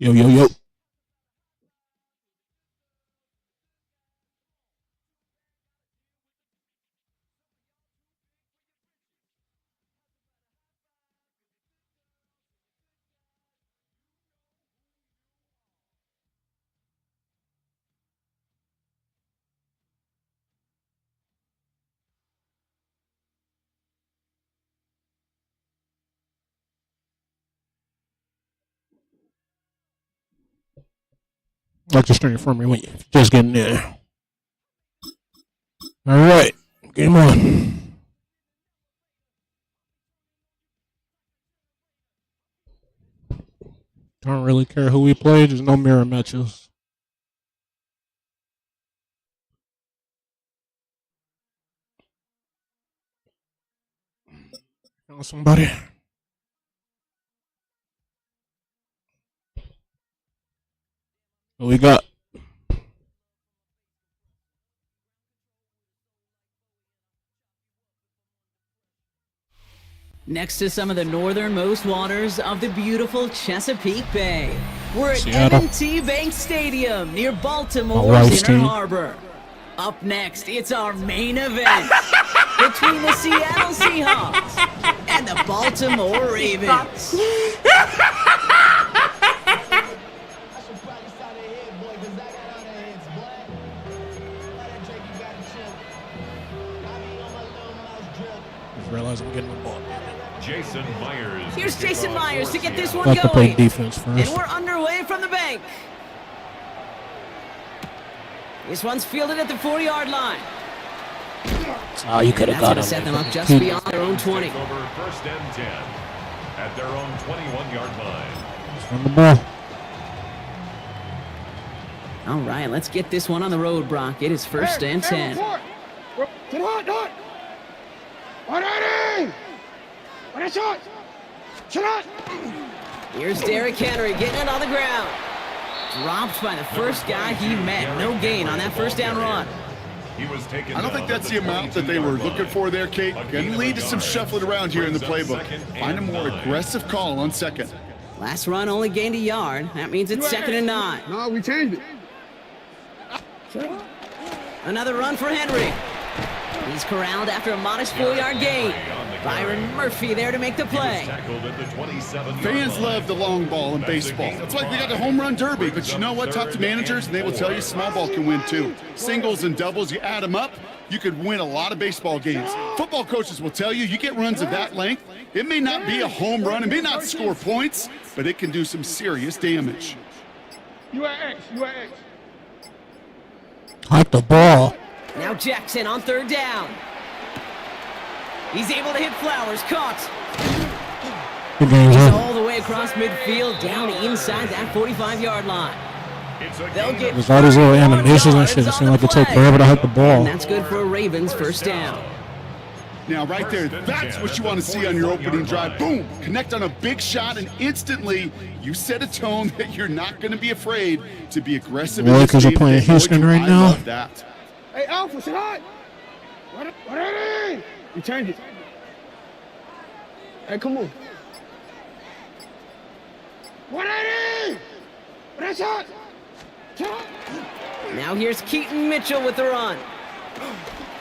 Yo, yo, yo. Like the stream for me when you just getting there. All right, game on. Don't really care who we play. There's no mirror matches. Somebody. What we got? Next to some of the northernmost waters of the beautiful Chesapeake Bay, we're at Seattle. M&T Bank Stadium near Baltimore's Inner Harbor. Up next, it's our main event between the Seattle Seahawks and the Baltimore Ravens. Just realized I'm getting the ball. Jason Myers. Here's Jason Myers to get this one Have to play going. defense And first. we're underway from the bank. This one's fielded at the 40-yard line. Oh, you could have That's got going to him. set them up just beyond their own 20. Takes over first and 10 at their own 21-yard line. Just run the ball. All right, let's get this one on the road, Brock. It is first and 10. Here's Derrick Henry getting it on the ground. Dropped by the first guy he met. No gain on that first down run. He was taken I don't think that's the amount that they were looking for there, Kate. Can lead to some shuffling around here in the playbook. Find a more aggressive call on second. Last run only gained a yard. That means it's second and 9. No, we changed it. Another run for Henry. He's corralled after a modest 4-yard gain. Byron Murphy there to make the play. Tackled at the 27-yard Fans line. love the long ball in baseball. That's why they got the home run derby. But you know what? Talk to managers and they will tell you small ball can win too. Singles and doubles, you add them up, you could win a lot of baseball games. Football coaches will tell you, you get runs of that length, it may not be a home run, it may not score points, but it can do some serious damage. You at X. You at X. Hike the ball. Now Jackson on third down. He's able to hit Flowers. Caught. Good game, He's huh? all the way across midfield, down inside that 45-yard line. They'll get There's all these little 5 animations and yards shit. It on seems the like it take play. forever to hike the ball. And that's good for a Ravens first down. Now right there, that's what you want to see on your opening drive. Boom! Connect on a big shot and instantly you set a tone that you're not going to be afraid to be aggressive. Really, 'cause you're playing Houston right now? I love that. Hey, Alpha, sit hot. What are they? You changed it. Hey, come on. What are they? That's hot. Now here's Keaton Mitchell with the run.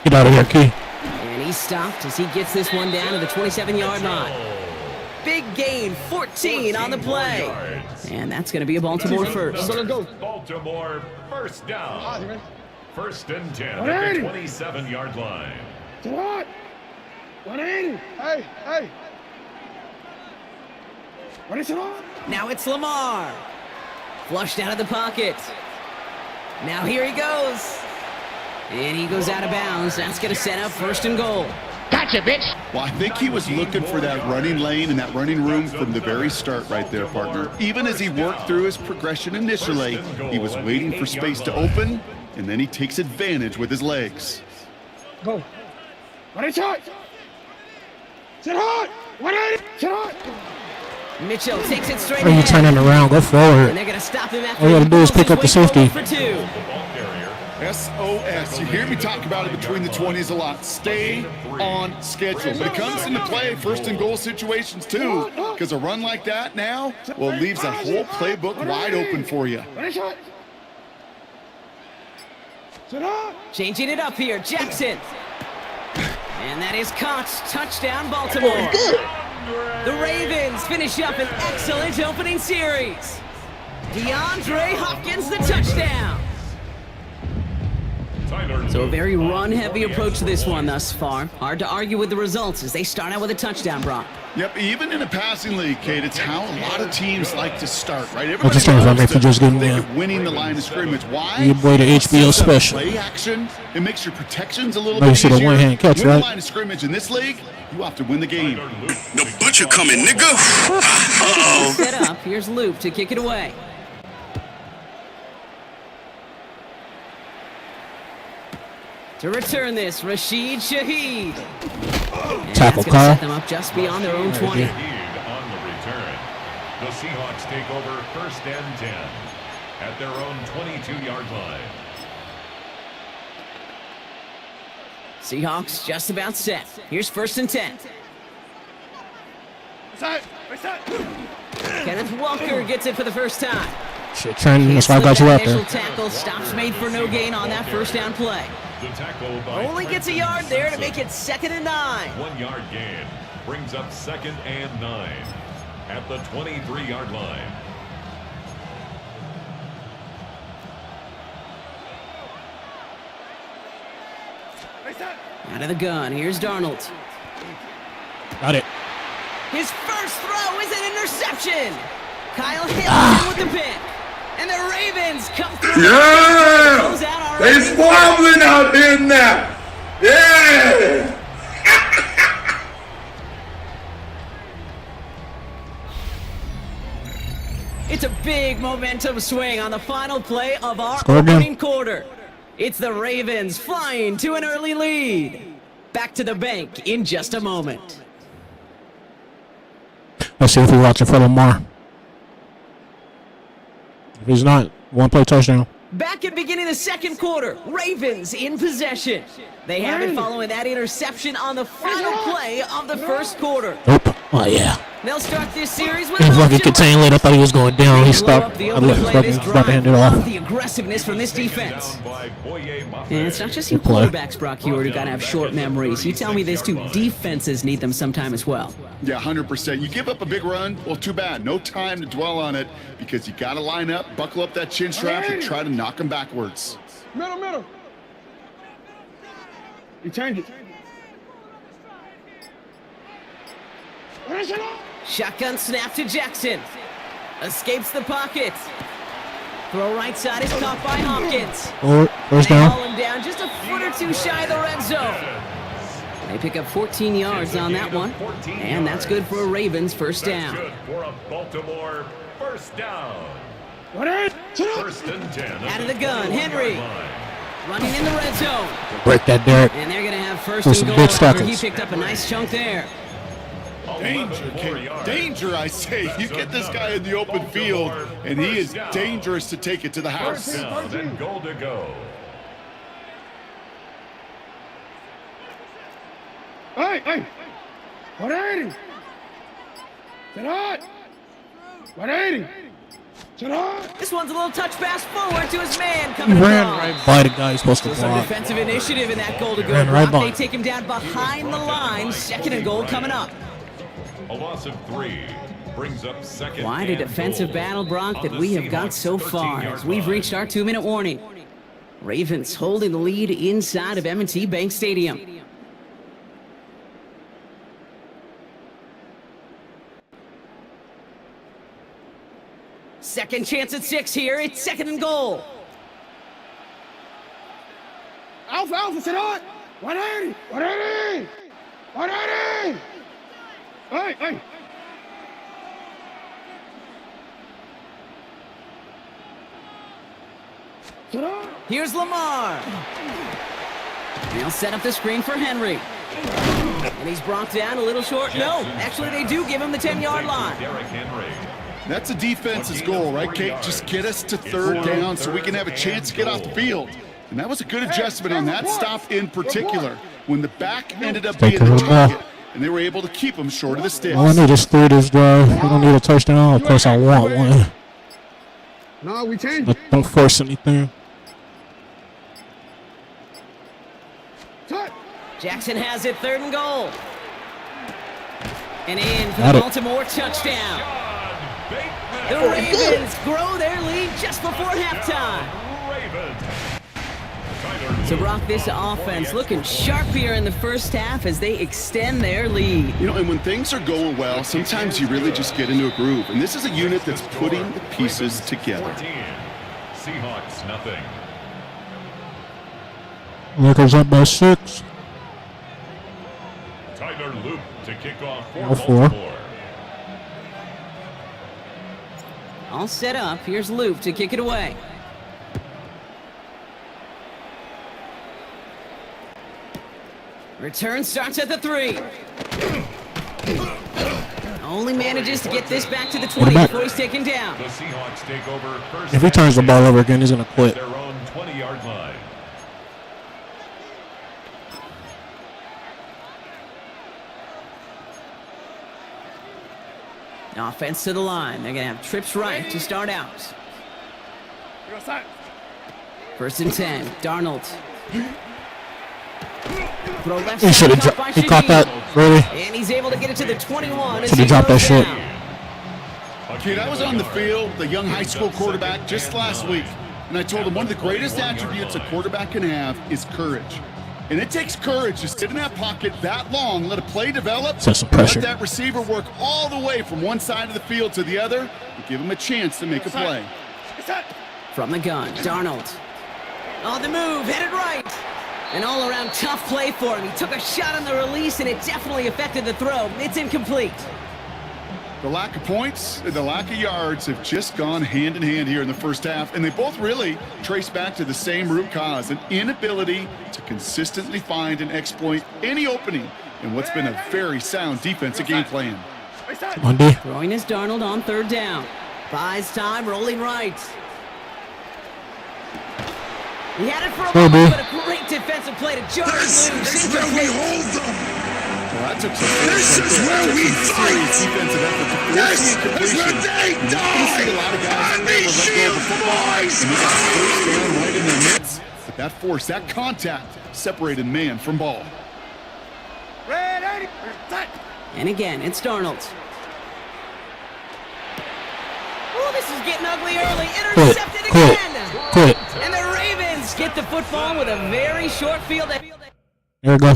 Get out of here, Key. And he's stopped as he gets this one down to the 27-yard line. Big gain, 14 on the play. And that's going to be a Baltimore first. So let's go. Baltimore first down. First and 10 What at the are 27-yard line. Sit hot. 180. Hey, hey. What is it on? Now it's Lamar. Flushed out of the pocket. Now here he goes. And he goes out of bounds. That's going to set up first and goal. Well, I think he was looking for that running lane and that running room from the very start right there, partner. Even as he worked through his progression initially, he was waiting for space to open, and then he takes advantage with his legs. Go. What is hot? Sit hot. 180. Sit hot. Mitchell takes it straight Are you ahead. turning around? Go And forward. they're going to stop him after All you gotta he do is balls pick his up the way safety. forward for 2. The ball carrier Yeah, SOS. You hear me talk about it between the 20s a lot. Stay on schedule. But it comes into play first and goal situations too, because a run like that now, well, leaves that whole playbook wide open for you. Changing it up here, Jackson. And that is caught. Touchdown, Baltimore. The Ravens finish up an excellent opening series. DeAndre Hopkins, the touchdown. So a very run-heavy approach to this one thus far. Hard to argue with the results as they start out with a touchdown, Brock. Yep, even in a passing league, Kate, it's how a lot of teams like to start, right? I just think if you just get winning the line of scrimmage. Why? You boy the HBO special. Play action. It makes your protections a little No, bit you see easier. the one-hand catch, win right? the line of scrimmage in this league, you have to win the game. The butcher coming, nigga. Uh-oh. Set up. Here's Loop to kick it away. To return this, Rashid Shaheed. And Tackle that's gonna call. set them up just beyond their own 20. Shaheed on the return. The Seahawks take over 1st and 10 at their own 22-yard line. Seahawks just about set. Here's 1st and 10. Kenneth Walker gets it for the first time. Shit, Trent, that's why I got you out Initial there. tackle, stops made for no gain on that first down play. The tackle by Only gets a yard there to make it 2nd and 9. 1-yard gain brings up 2nd and 9 at the 23-yard line. Out of the gun, here's Darnold. Got it. His first throw is an interception. Kyle Hamilton with the pick. And the Ravens come through. Yeah! Close out our They squabbling out there now. Yeah! It's a big momentum swing on the final play of our Score again. opening quarter. It's the Ravens flying to an early lead. Back to the bank in just a moment. Let's see if we're watching for Lamar. If he's not, one play touchdown. Back at beginning of the second quarter, Ravens in possession. They have it following that interception on the final play of the first quarter. Nope. Oh, yeah. They'll start this series with He fucking motion. contained late. I thought he was going down. He Blow up stopped. the I opening left. play of this He's about to hand it drive. off. The aggressiveness from this defense. Down by Boye Mafe. And it's not just you Good play. quarterbacks, Brock Hewitt, who got to have short memories. You tell me these two defenses need them sometime as well. Yeah, 100%. You give up a big run, well, too bad. No time to dwell on it because you got to line up, buckle up that chin strap, and try to knock them backwards. Middle. You change it. Shotgun snap to Jackson. Escapes the pocket. Throw right side is caught by Hopkins. First They down. haul him down just a foot or two shy of the red zone. They pick up 14 yards on that one. And that's good for a Ravens first That's down. good for a Baltimore first down. 1st and 10. Out of the gun, Henry. Running in the red zone. Break that, Derek. And they're going to have first With and some goal big after he tackles. picked up a nice chunk there. Danger, Kate. Danger, I say. You get this guy in the open field, and he is dangerous to take it to the house. Down and goal to go. Hey! 180! Sit hot! 180! Sit hot! This one's a little touch pass forward to his man He coming ran across. right by the guy he's supposed to So some block. defensive initiative in that goal to go. Ran right Brock. by. They take him down behind the line. 2nd and goal coming up. A loss of 3 brings up 2nd. Quite a and defensive goal battle, Brock, on that the we have got Seahawks so far 13-yard as we've line. reached our 2-minute warning. Ravens holding the lead inside of M&T Bank Stadium. Second chance at 6 here. It's 2nd and goal. Alpha, sit hot! 180! 180! 180! Hey! Sit hot! Here's Lamar. They'll set up the screen for Henry. And he's brought down a little short. No, actually they do give him the 10-yard line. Derrick Henry. That's a defense's goal, right, Kate? Just get us to 3rd down so we can have a chance to get off the field. And that was a good adjustment on that stop in particular, when the back ended up Take being the care of the ball. target, and they were able to keep him short of the sticks. All I need is 3 this drive. We don't need a touchdown. Of course, I want one. No, we changed. But don't force anything. Touch. Jackson has it, 3rd and goal. And in for Got the it. Baltimore touchdown. Sean Bateman. The Ravens grow their lead just before halftime. Ravens. So Brock, this offense looking sharp here in the first half as they extend their lead. You know, and when things are going well, sometimes you really just get into a groove. And this is a unit that's putting the pieces together. 14. Seahawks nothing. Lakers up by 6. Tyler Loop to kick off for All 4. Baltimore. All set up. Here's Loop to kick it away. Return starts at the 3. Only manages to get this back to the 20 back. before he's taken down. The Seahawks take over first. If he turns the ball over again, he's going to quit. Their own 20-yard line. Offense to the line. They're going to have trips right to start out. First and 10. Darnold. Throw left He should side, have caught by he caught Shaheed. that. Really? And he's able to get it to the 21. as Should he have dropped that goes shit. down. Kid, I was on the field, the young high school quarterback, just last week, and I told him one of the greatest attributes a quarterback can have is courage. And it takes courage to sit in that pocket that long, let a play develop, Set some and let pressure. that receiver work all the way from one side of the field to the other, and give him a chance to make a play. From the gun, Darnold. On the move, headed right. An all-around tough play for him. He took a shot on the release, and it definitely affected the throw. It's incomplete. The lack of points and the lack of yards have just gone hand in hand here in the first half, and they both really trace back to the same root cause, an inability to consistently find and exploit any opening in what's been a very sound defensive game plan. Monday. Throwing is Darnold on 3rd down. Buys time, rolling right. He had it for a Go, moment, B. but a great defensive play to Jordan loose. Incomplete. Well, that took some serious defensive effort to force the incompletion. You're not going to see a lot of guys ever let go of the football and make a first down right in their midst. But that force, that contact, separated man from ball. And again, it's Darnold. Oh, this is getting ugly early. Quit. Intercepted Quit. again. Quit. And the Ravens get the football with a very short field. There we go.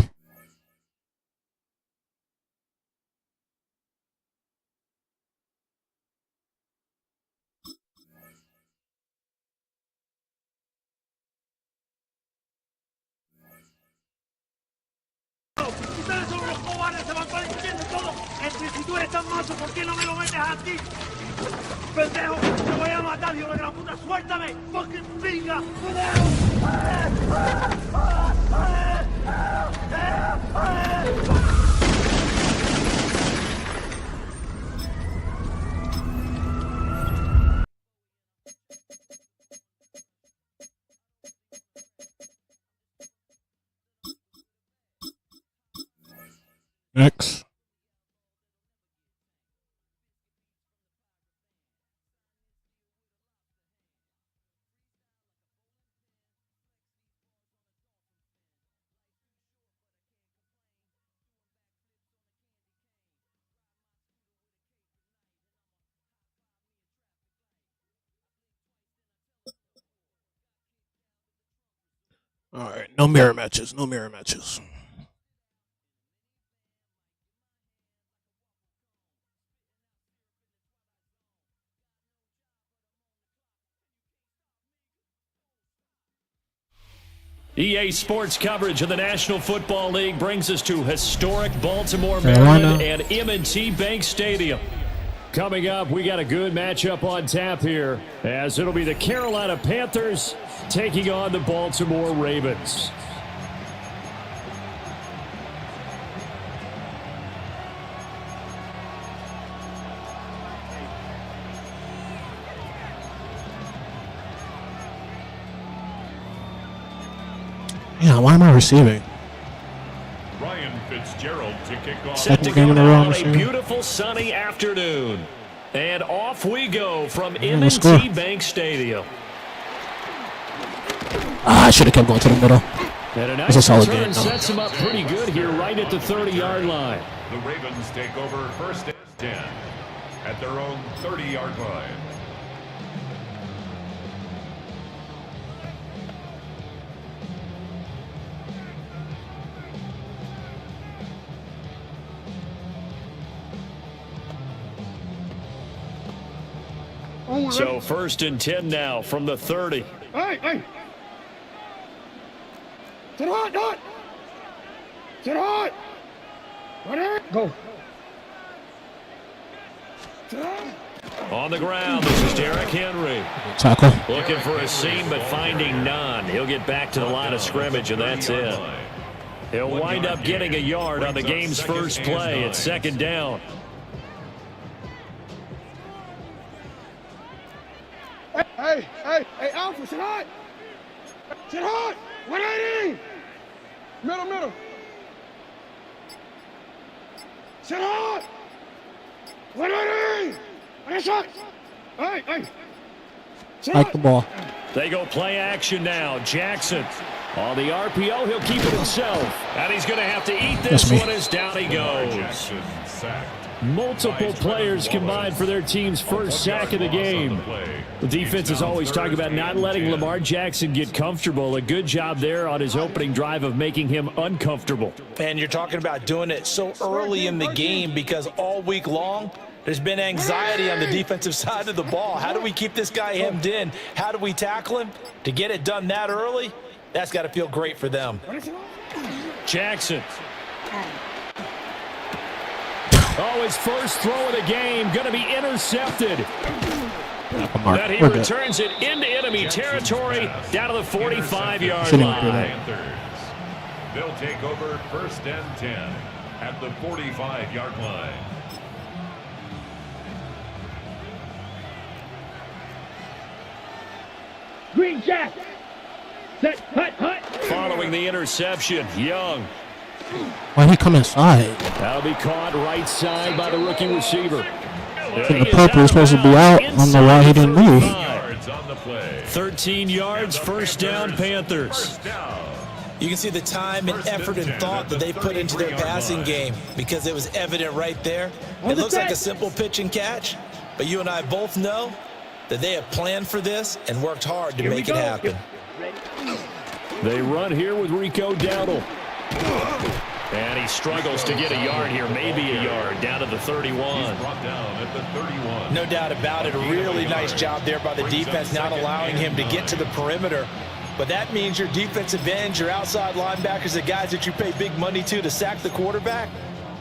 Ustedes son los cobardes, se van pareciendo todo. Si tú eres tan macho, ¿por qué no me lo metes a ti? Pendejo, te voy a matar, hijo de gran puta, suéltame, fucking pinga, Next. All right, no mirror matches. No mirror matches. EA Sports coverage of the National Football League brings us to historic Baltimore, Carolina. Maryland, and M&T Bank Stadium. Coming up, we got a good matchup on tap here, as it'll be the Carolina Panthers taking on the Baltimore Ravens. Yeah, why am I receiving? Ryan Fitzgerald to kick off. Set to Second game go in a row now on on the a show. beautiful sunny afternoon. And off we go from let's go. M&T Bank Stadium. I should have kept going to the middle. And a a nice solid return game, though. sets him up pretty good here right at the 30-yard line. The Ravens take over first and 10 at their own 30-yard line. So first and 10 now from the 30. Hey! Sit hot! Sit hot! Ready? Go. Sit hot. On the ground, this is Derrick Henry. Tackle. Looking for a seam, but finding none. He'll get back to the line of scrimmage, and that's it. He'll wind up getting a yard on the game's first play at second down. Hey, Alpha, sit hot! Sit hot! 180! Middle. Sit hot! 180! Nice shot! Hey! Sit Like hot! the ball. They go play action now. Jackson on the RPO. He'll keep it himself. And he's going to have to eat this That's me. one as down he goes. Jackson sacked. Multiple players combined for their team's first sack of the game. The defense is always talking about not letting Lamar Jackson get comfortable. A good job there on his opening drive of making him uncomfortable. And you're talking about doing it so early in the game because all week long, there's been anxiety on the defensive side of the ball. How do we keep this guy hemmed in? How do we tackle him? To get it done that early, that's got to feel great for them. Jackson. Oh, his first throw of the game going to be intercepted. Mark. That he We're good. returns it into enemy territory down to the 45-yard Shouldn't do line. that. Panthers. They'll take over first and 10 at the 45-yard line. Green Jack! Set, hut! Following the interception, Young. Why he come inside? That'll be caught right side by the rookie receiver. The purple was supposed to be out. I don't know why he didn't move. Yards on the play. 13 yards, first down, Panthers. First down. You can see the time and effort and thought that they put into their passing game because it was evident right there. It looks like a simple pitch and catch, but you and I both know that they have planned for this and worked hard to make it happen. They run here with Rico Dowdle. And he struggles to get a yard here, maybe a yard, down to the 31. Brought down at the 31. No doubt about it. A really nice job there by the defense, not allowing him to get to the perimeter. But that means your defensive ends, your outside linebackers, the guys that you pay big money to sack the quarterback,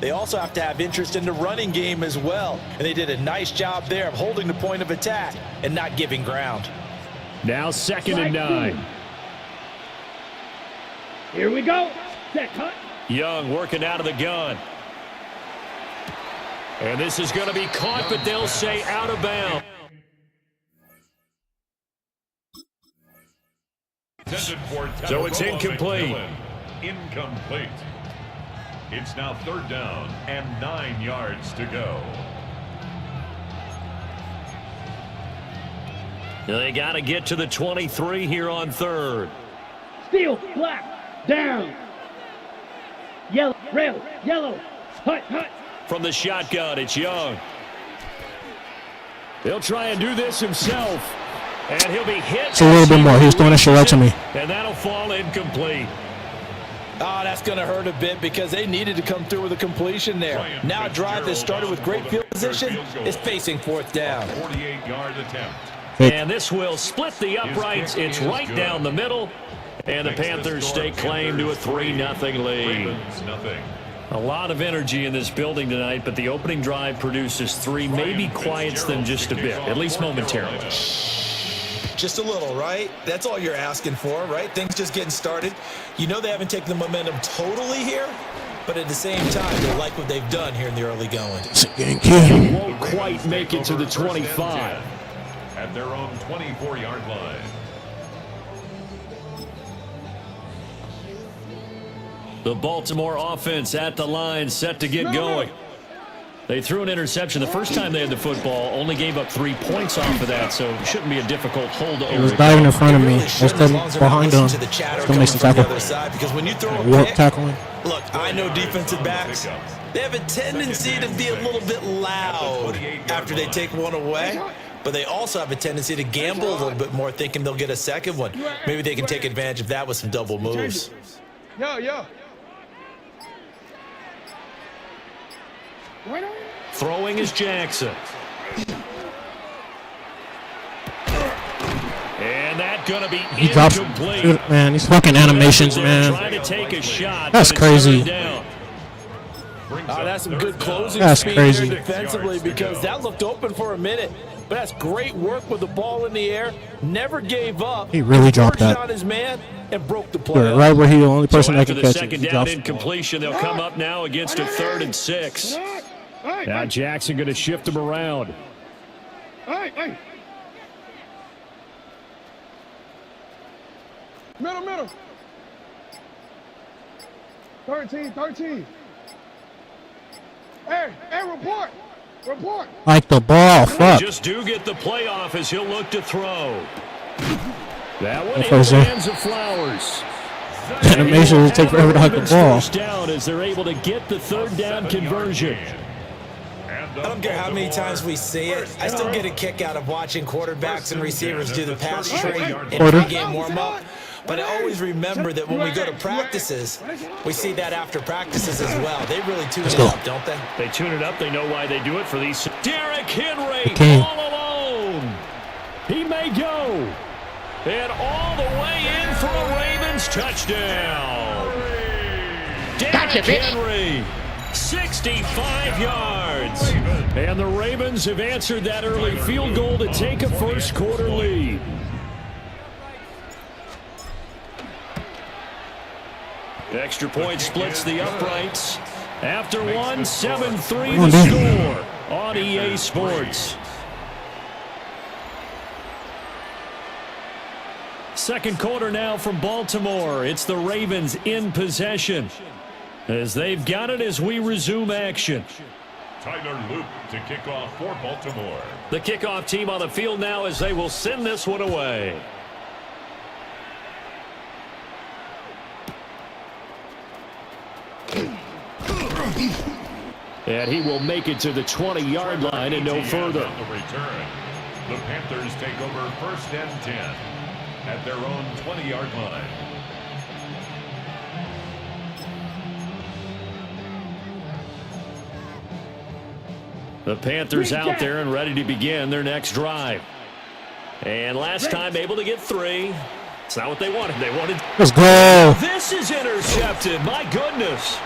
they also have to have interest in the running game as well. And they did a nice job there of holding the point of attack and not giving ground. Now second and 9. Here we go! Set, hut! Young working out of the gun. And this is going to be caught, but they'll say out of bounds. So it's incomplete. Incomplete. It's now third down and 9 yards to go. They got to get to the 23 here on third. Steel, black, down! Yellow, rail, yellow, hut! From the shotgun, it's Young. He'll try and do this himself. And he'll be hit. It's a little bit more. He was throwing that shit right to me. And that'll fall incomplete. Oh, that's going to hurt a bit because they needed to come through with a completion there. Now a drive that started with great field position is facing fourth down. 48-yard attempt. And this will split the uprights. It's right down the middle. And the Panthers stake claim to a 3-0 lead. Ravens, nothing. A lot of energy in this building tonight, but the opening drive produces 3. Maybe quiets them just a bit, at least momentarily. Just a little, right? That's all you're asking for, right? Things just getting started. You know they haven't taken the momentum totally here, but at the same time, they like what they've done here in the early going. It's a game, kid. Won't quite make it to the 25. At their own 24-yard line. The Baltimore offense at the line, set to get going. They threw an interception the first time they had the football, only gave up 3 points off of that, so it shouldn't be a difficult hold to He was diving in front of me. I was coming behind him. Still makes the tackle. Because when you throw a Warp pick, tackling. look, I know defensive backs, they have a tendency to be a little bit loud after they take one away, but they also have a tendency to gamble a little bit more, thinking they'll get a second one. Maybe they can take advantage of that with some double moves. Yo. Throwing is Jackson. And that's going to be He drops. incomplete. Dude, man, these fucking animations, man. Trying to take a shot, That's but it's crazy. turned down. That's some good closing That's speed crazy. there defensively, because that looked open for a minute. But that's great work with the ball in the air. Never gave up. He really dropped Perched that. on his man and broke the play. Right where he's the only person So that after can the catch it. second He down drops the ball. incompletion, they'll come up now against a 3rd and 6. Now Jackson going to shift him around. Hey. Middle. 13. Hey, report. Like the ball. They Fuck. just do get the playoff as he'll look to throw. That one in First the down. hands of Flowers. Animation will take forever to hug the Ravens ball. First down as they're able to get the 3rd down conversion. I don't care how many times we see it. I still get a kick out of watching quarterbacks and receivers do the pass trade in pre-game warm-up. But I always remember that when we go to practices, we see that after practices as well. They really tune it up, don't they? They tune it up. They know why they do it for these. Derrick Henry Okay. all alone. He may go. And all the way in for a Ravens touchdown. Derrick Henry, 65 yards. And the Ravens have answered that early field goal to take a first quarter lead. Extra point splits the uprights. After one, 7-3 the score on EA Sports. Second quarter now from Baltimore. It's the Ravens in possession as they've got it as we resume action. Tyler Luke to kick off for Baltimore. The kickoff team on the field now as they will send this one away. And he will make it to the 20-yard line and no further. On the return, the Panthers take over 1st and 10 at their own 20-yard line. The Panthers out there and ready to begin their next drive. And last time able to get 3. It's not what they wanted. They wanted. Let's go. This is intercepted. My goodness.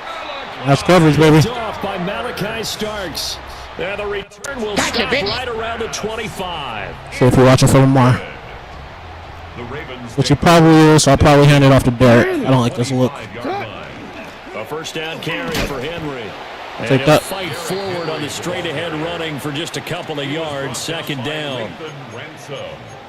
That's coverage, baby. Off by Malachi Starks. And the return will stop right around the 25. So if you're watching for Lamar, The Ravens which he probably is, so I'll probably hand it off to Derek. I don't like this look. 5-yard line. A first down carry for Henry. And Take he'll that. fight forward on the straight-ahead running for just a couple of yards. Second down. Nathan Ransom.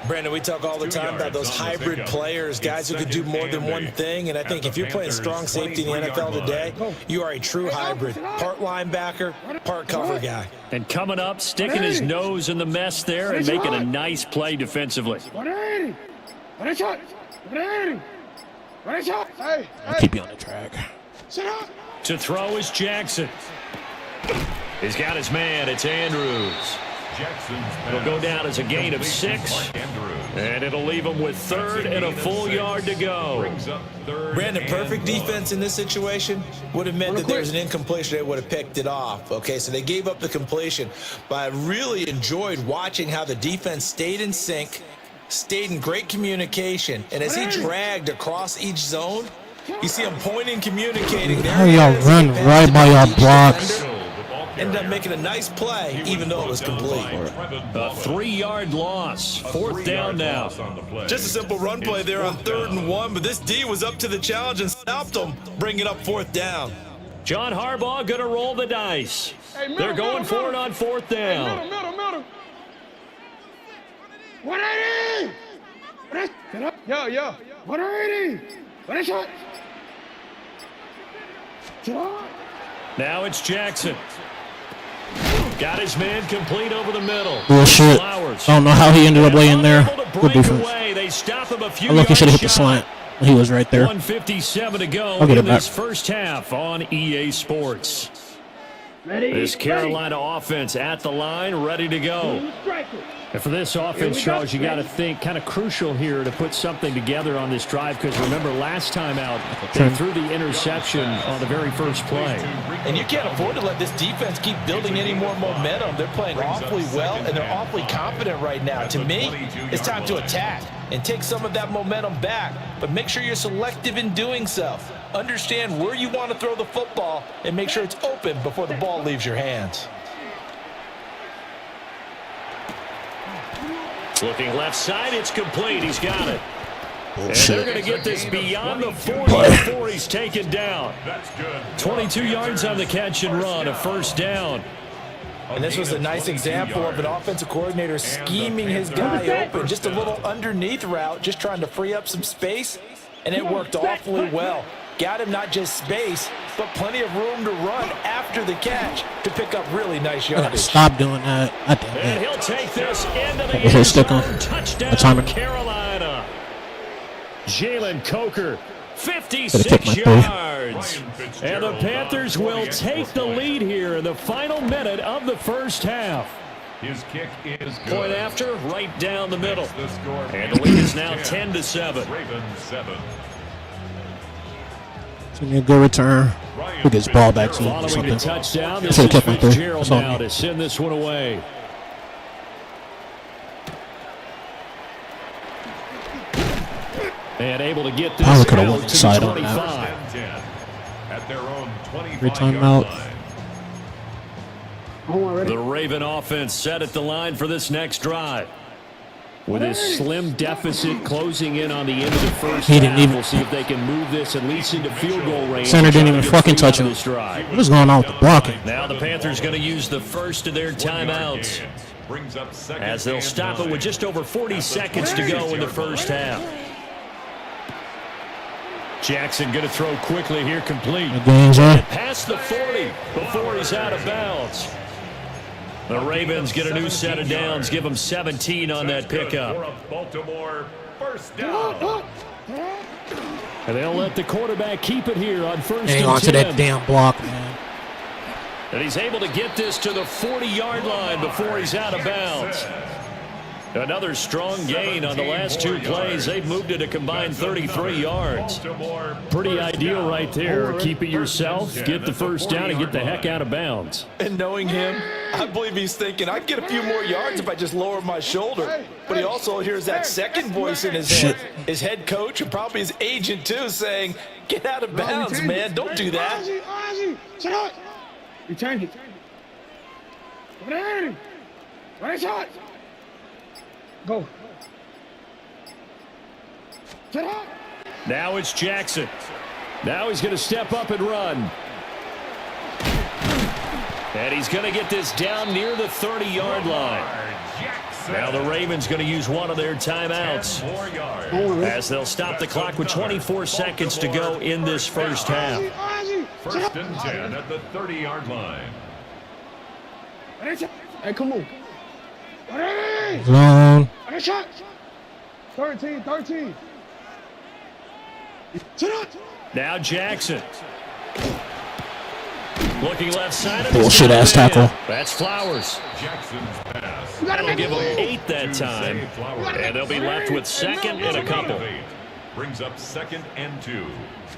Brandon, we talk all the time about those hybrid players, guys who could do more than one thing. And I think if you're playing strong safety in the NFL today, you are a true hybrid. Part linebacker, part cover guy. And coming up, sticking his nose in the mess there and making a nice play defensively. Hey. I'll keep you on the track. To throw is Jackson. He's got his man. It's Andrews. It'll go down as a gain of 6. And it'll leave him with 3rd and a full yard to go. Brandon, perfect defense in this situation would have meant that there's an incompletion. They would have picked it off. Okay, so they gave up the completion. But I really enjoyed watching how the defense stayed in sync, stayed in great communication. And as he dragged across each zone, you see him pointing, communicating. How y'all run right by y'all blocks? Ended up making a nice play, even though it was complete. A 3-yard loss. 4th down now. Just a simple run play there on 3rd and 1, but this D was up to the challenge and stopped them, bringing up 4th down. John Harbaugh going to roll the dice. They're going for it on 4th down. Middle. 180. Yo. 180. What is it? Now it's Jackson. Got his man complete over the middle. Bullshit. Flowers. I don't know how he ended up laying there. Good Break defense. away. They stop him a few I look, he should have hit the yards slant. shy. He was right there. 1:57 to go I'll get in it back. this first half on EA Sports. This Carolina offense at the line, ready to go. And for this offense, Charles, you got to think kind of crucial here to put something together on this drive, because remember last time out, they threw the interception on the very first play. And you can't afford to let this defense keep building any more momentum. They're playing awfully well, and they're awfully confident right now. To me, it's time to attack and take some of that momentum back, but make sure you're selective in doing so. Understand where you want to throw the football and make sure it's open before the ball leaves your hands. Looking left side, it's complete. He's got it. And Bullshit. they're going to get this beyond the 40 before he's taken down. 22 yards on the catch and run, a first down. And this was a nice example of an offensive coordinator scheming his guy open. Just a little underneath route, just trying to free up some space, and it worked awfully well. Got him not just space, but plenty of room to run after the catch to pick up really nice I gotta yardage. stop doing that. I damn And it. he'll take this into the He'll end stick on. zone. Touchdown, The timing. Carolina. Jalen Coker, Could've 56 kicked my yards. And the Panthers will take the lead here in the final minute of the first half. His kick is good. Point after, right down the middle. The score. And the lead is now 10-7. Ravens 7. Give me a good return. Who gets ball back to you or Following something. the touchdown, this Should've is kept my three. Fitzgerald That's all now me. to send this one away. And able to get this Probably could've out won to the the side on 25. And 10 at their own 25 timeout. line. The Raven offense set at the line for this next drive. With his slim deficit closing in on the end of the first He didn't half, even- we'll see if they can move this at least into field goal range. Center didn't and even try to fucking get three touch out of him. this drive. What is going on with the blocking? Now the Panthers going to use the first of their timeouts, Brings up second as they'll and stop it 9. with just over 40 seconds to go in the first half. Jackson going to throw quickly here, complete. The game's on. Past the 40 before he's out of bounds. The Ravens get a new set of downs, give them 17 on that For pickup. a Baltimore first down. And they'll let the quarterback keep it here on first Hang and on to 10. that damn block, man. And he's able to get this to the 40-yard line before he's out of bounds. Another strong gain on the last two plays. They've moved it a combined 33 yards. Baltimore Pretty first ideal down. right there. Keep it yourself, get the first down, and get the heck out of bounds. And knowing him, I believe he's thinking, I can get a few more yards if I just lower my shoulder. But he also hears that second voice in his head. His head coach, and probably his agent too, saying, get out of bounds, man. Don't do that. Shut up. You change it. Over there. Right shot. Go. Shut up. Now it's Jackson. Now he's going to step up and run. And he's going to get this down near the 30-yard line. Now the Ravens going to use one of their timeouts, 10 more yards. as they'll stop the clock with 24 seconds to go in this first half. First and 10 at the 30-yard line. Hey, come on. Ready? Zone. Right shot. 13. Shut up. Now Jackson. Looking left side. Bullshit ass tackle. That's Flowers. Jackson's pass. That'll give them 8 that time. And they'll be left with second and a couple. Brings up second and 2.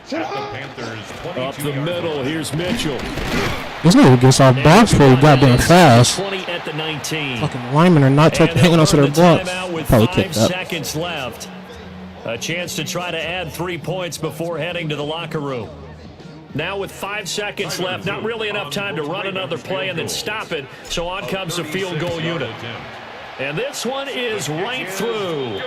Shut The up. Panthers Up the 22-yard middle, line. here's Mitchell. This nigga gets off blocks for goddamn fast. 20 at the 19. Fucking linemen are not And hanging onto they'll their run the blocks. timeout with Probably 5 kicked up. seconds left. A chance to try to add 3 points before heading to the locker room. Now with 5 seconds left, not really enough time to run another play and then stop it, so on comes the field goal unit. And this one is right through.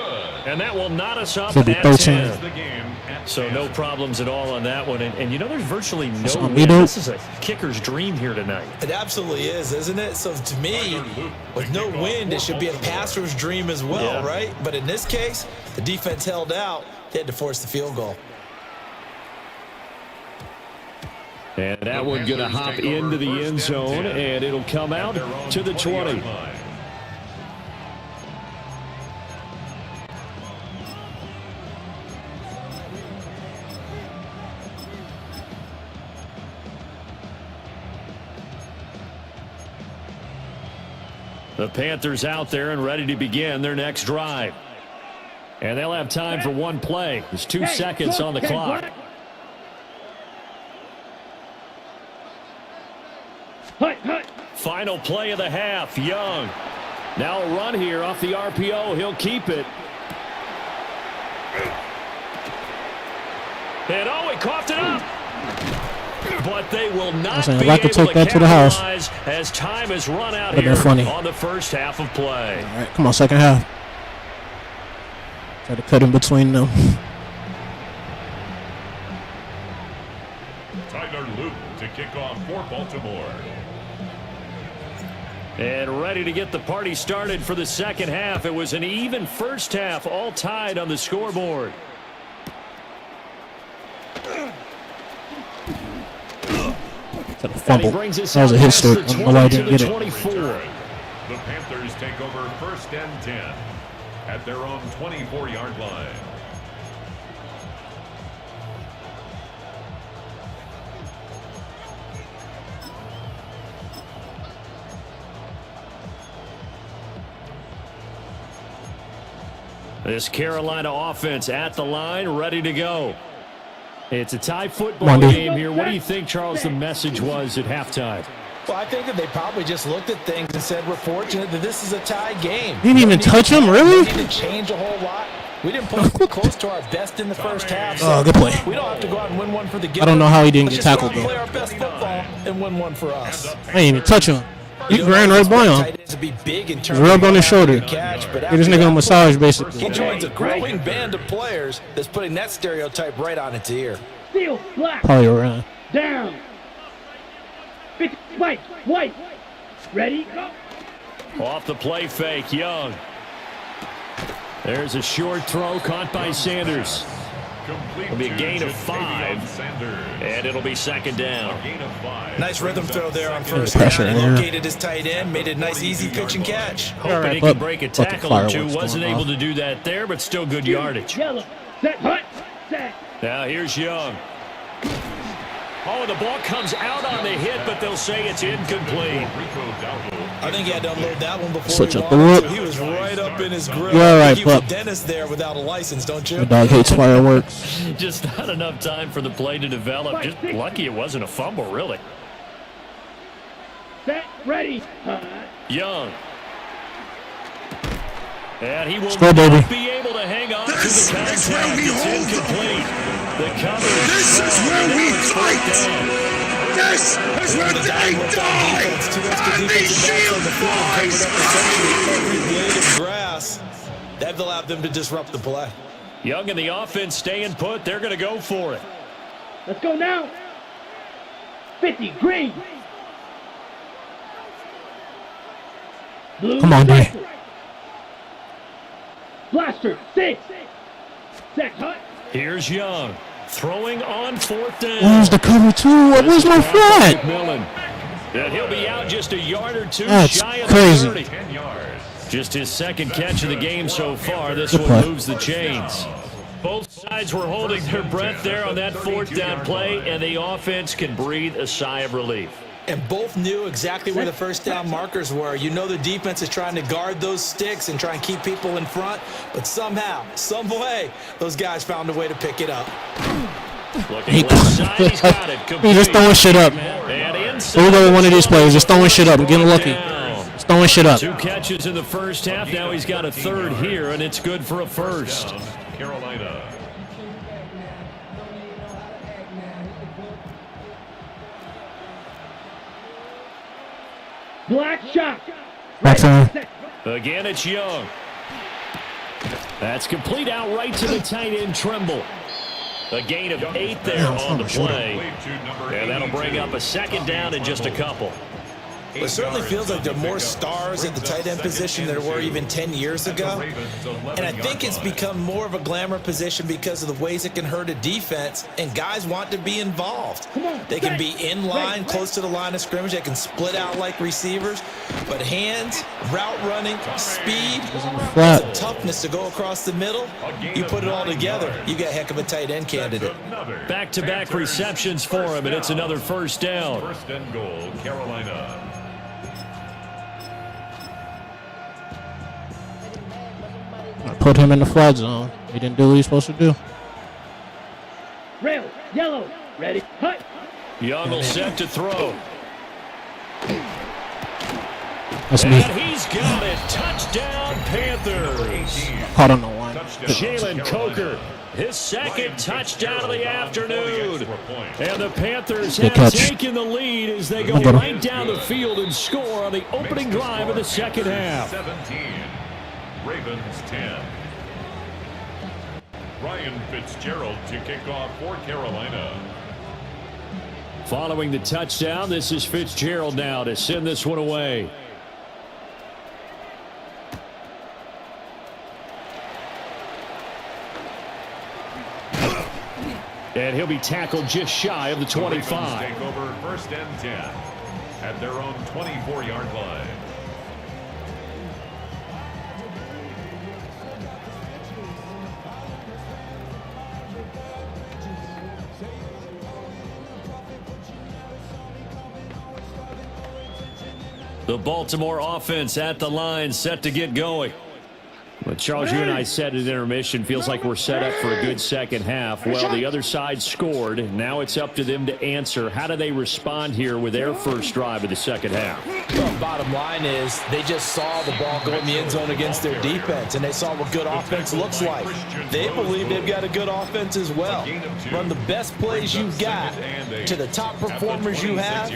And that will knot us up Could be at 13. 10. The game at So no problems at all on that one. And you know, there's virtually no That's on win. me, dude. This is a kicker's dream here tonight. It absolutely is, isn't it? So to me, with no wind, it should be a passer's dream as well, Yeah. right? But in this case, the defense held out. They had to force the field goal. And that one going to hop into the end zone, and it'll come out to the 20. The Panthers out there and ready to begin their next drive. And they'll have time for one play. There's 2 seconds on the clock. Final play of the half, Young. Now a run here off the RPO. He'll keep it. And he coughed it up. But they will not be able to capitalize as time has run out here on the first half of play. All right, come on, second half. Try to cut in between them. Tyler Luke to kick off for Baltimore. And ready to get the party started for the second half. It was an even first half, all tied on the scoreboard. Fumble. That was a hit stick. I don't know why I didn't get it. The Panthers take over 1st and 10 at their own 24-yard line. This Carolina offense at the line, ready to go. It's a tie football game here. What do you think, Charles, the message was at halftime? Well, I think that they probably just looked at things and said, we're fortunate that this is a tie game. You didn't even touch him, really? We didn't change a whole lot. We didn't play close to our best in the first half. Oh, good play. We don't have to go out and win one for the game. I don't know how he didn't get tackled, though. Play our best football and win one for us. I didn't even touch him. He ran right by him. He rubbed on his shoulder. Get this nigga a massage, basically. He joins a growing band of players that's putting that stereotype right on its ear. Steel, black. Probably around. Down. White, white. Ready, go. Off the play fake, Young. There's a short throw caught by Sanders. It'll be a gain of 5, and it'll be 2nd down. Nice rhythm throw there on first down. Located his tight end, made a nice easy pitch and catch. Hoping he could break a tackle or two. Wasn't able to do that there, but still good yardage. Yellow, set, hut, set. Now here's Young. Oh, the ball comes out on the hit, but they'll say it's incomplete. I think he had to unload that one before Such he a bullet. He was right up in his grill. You're all right, pup. Dennis there without a license, don't you? The dog hates fireworks. Just not enough time for the play to develop. Just lucky it wasn't a fumble, really. Set, ready. Young. And he will not be able to hang on to the contact. It's incomplete. The cover. This is where we fight. This is where they die. And the shield flies. Grass. That allowed them to disrupt the play. Young and the offense staying put. They're going to go for it. Let's go now. 50, green. Blue. Come on, D. Blaster, 6. Set, hut. Here's Young. Throwing on 4th down. Where's the cover 2? Where's my flag? And he'll be out just a yard or two shy of crazy. the 30. Just his 2nd catch of the game so far. This one moves the chains. Both sides were holding their breath there on that 4th down play, and the offense can breathe a sigh of relief. And both knew exactly where the first down markers were. You know the defense is trying to guard those sticks and try and keep people in front, but somehow, some way, those guys found a way to pick it up. He's just throwing shit up. Here we go with one of these players, just throwing shit up. I'm getting lucky. Just throwing shit up. 2 catches in the first half. Now he's got a 3rd here, and it's good for a 1st. Carolina. Black shot. Again, it's Young. That's complete out right to the tight end, Tremble. A gain of 8 there on the play. And that'll bring up a 2nd down in just a couple. It certainly feels like there are more stars at the tight end position than there were even 10 years ago. And I think it's become more of a glamour position because of the ways it can hurt a defense, and guys want to be involved. They can be in line, close to the line of scrimmage. They can split out like receivers. But hands, route running, speed, the toughness to go across the middle, you put it all together, you got a heck of a tight end candidate. Back-to-back receptions for him, and it's another first down. First and goal, Carolina. I put him in the flat zone. He didn't do what he's supposed to do. Red, yellow, ready, hut. Young will set to throw. That's me. And he's got it. Touchdown, Panthers. Caught on the line. Jalen Coker, his second touchdown of the afternoon. And the Panthers have taken the lead as they go right down the field and score on the opening drive of the second half. 17, Ravens 10. Ryan Fitzgerald to kick off for Carolina. Following the touchdown, this is Fitzgerald now to send this one away. And he'll be tackled just shy of the 25. Take over first and 10 at their own 24-yard line. The Baltimore offense at the line, set to get going. Well, Charles, you and I said at intermission, feels like we're set up for a good second half. Well, the other side scored. Now it's up to them to answer. How do they respond here with their first drive of the second half? Well, bottom line is they just saw the ball go in the end zone against their defense, and they saw what good offense looks like. They believe they've got a good offense as well. Run the best plays you've got to the top performers you have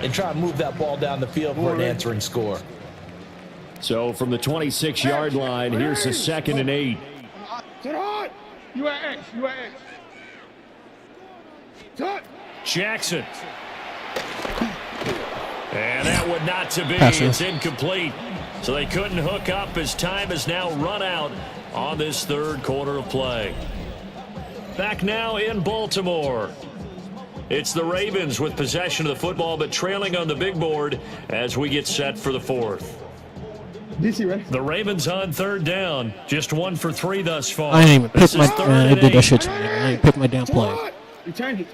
and try to move that ball down the field for an answering score. So from the 26-yard line, here's the 2nd and 8. Sit hard. You at X. You at X. Sit. Jackson. And that would not to be. Pass it. It's incomplete. So they couldn't hook up as time has now run out on this third quarter of play. Back now in Baltimore. It's the Ravens with possession of the football, but trailing on the big board as we get set for the fourth. DC, ready? The Ravens on third down. Just 1 for 3 thus far. I didn't even pick This my. is third Man, and they did that 8. shit to me. I didn't even pick my damn play. Return it.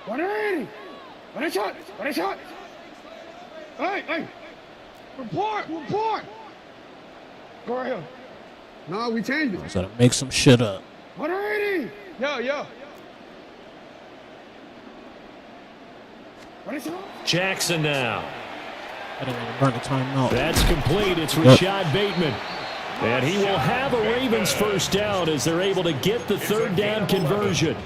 180. One shot. One shot. Hey, hey. Report. Report. Go right here. No, we changed it. So to make some shit up. 180. Yo. Jackson now. I didn't even burn the timeout. That's complete. It's Rashad Bateman. And he will have a Ravens first down as they're able to get the third down conversion.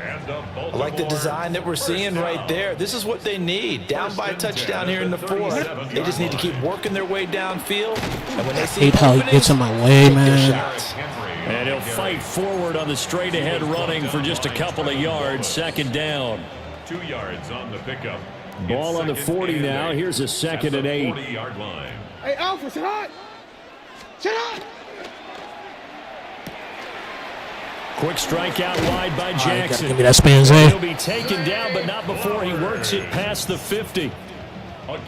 I like the design that we're seeing right there. This is what they need. Down by a touchdown here in the fourth. They just need to keep working their way downfield. And when they see Hate how he gets in my way, man. And he'll fight forward on the straight-ahead running for just a couple of yards. 2nd down. 2 yards on the pickup. Ball on the 40 now. Here's a 2nd and 8. 40-yard line. Hey, Alpha, sit hot. Sit hot. Quick strikeout wide by Jackson. Give me that Spanze. He'll be taken down, but not before he works it past the 50.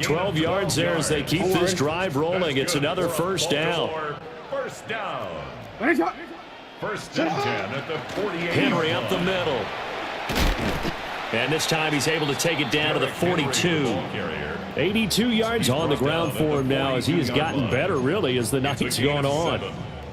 12 yards there as they keep this drive rolling. It's another first down. First down. First and 10 at the 48. Henry up the middle. And this time he's able to take it down to the 42. 82 yards on the ground for him now as he has gotten better, really, as the night's gone on.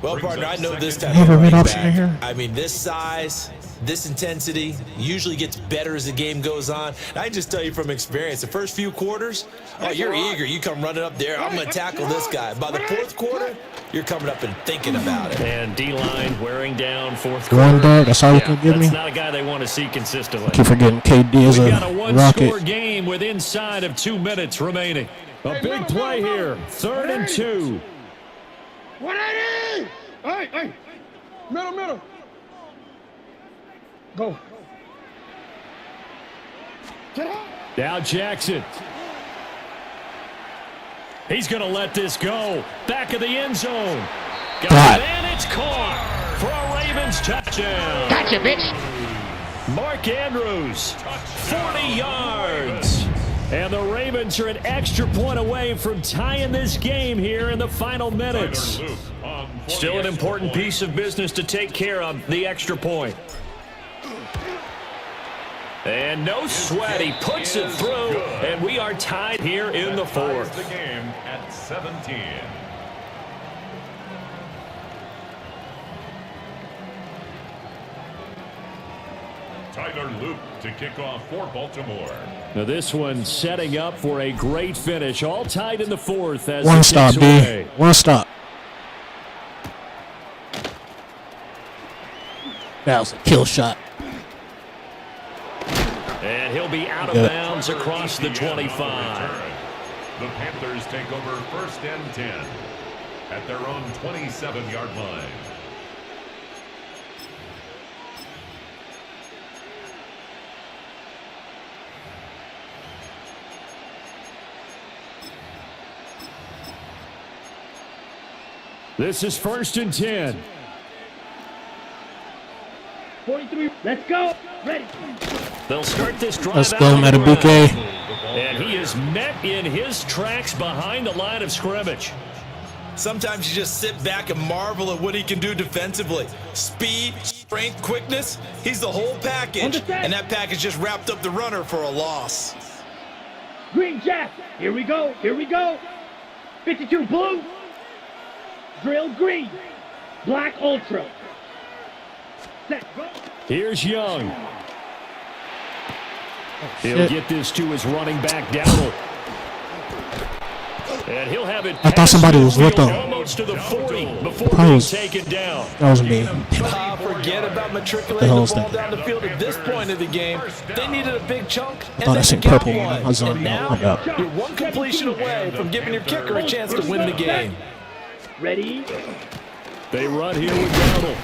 Well, partner, I know this type Have of a red running option back. here? I mean, this size, this intensity usually gets better as the game goes on. And I just tell you from experience, the first few quarters, oh, you're eager. You come running up there. I'm going to tackle this guy. By the fourth quarter, you're coming up and thinking about it. And D-line wearing down fourth One quarter. dart, that's all you can give me. That's not a guy they want to see consistently. Keep forgetting KD is We've got a a one-score rocket. game with inside of 2 minutes remaining. A big play here. 3rd and 2. 180. Hey. Middle. Go. Sit hot. Now Jackson. He's going to let this go. Back of the end zone. God. And it's caught for a Ravens touchdown. Gotcha, bitch. Mark Andrews, 40 yards. And the Ravens are an extra point away from tying this game here in the final minutes. Still an important piece of business to take care of, the extra point. And no sweat, he puts it through, and we are tied here in the fourth. The game at 17. Tyler Luke to kick off for Baltimore. Now this one setting up for a great finish, all tied in the fourth. As One stop, B. away. One stop. That was a kill shot. And he'll be out of bounds across the 25. The Panthers take over 1st and 10 at their own 27-yard line. This is 1st and 10. 43. Let's go. Ready. They'll start this drive. Let's go, out on the Metabuke. ground. And he is met in his tracks behind the line of scrimmage. Sometimes you just sit back and marvel at what he can do defensively. Speed, strength, quickness, he's the whole package. Understand. And that package just wrapped up the runner for a loss. Green Jack. Here we go. Here we go. 52 blue. Drill green. Black ultra. Set. Go. Here's Young. He'll get this to his running back, Dowdle. And he'll have it. I thought somebody was with him. Almost to the 40 before Probably being was- taken down. That was me. Forget about The matriculating hell the is ball that? down the field at this point of the game. They needed a big chunk, I and thought I they seen got purple. one. I was on And now, my God. you're one completion away from giving your kicker a chance to win the game. Ready. They run here with Dowdle.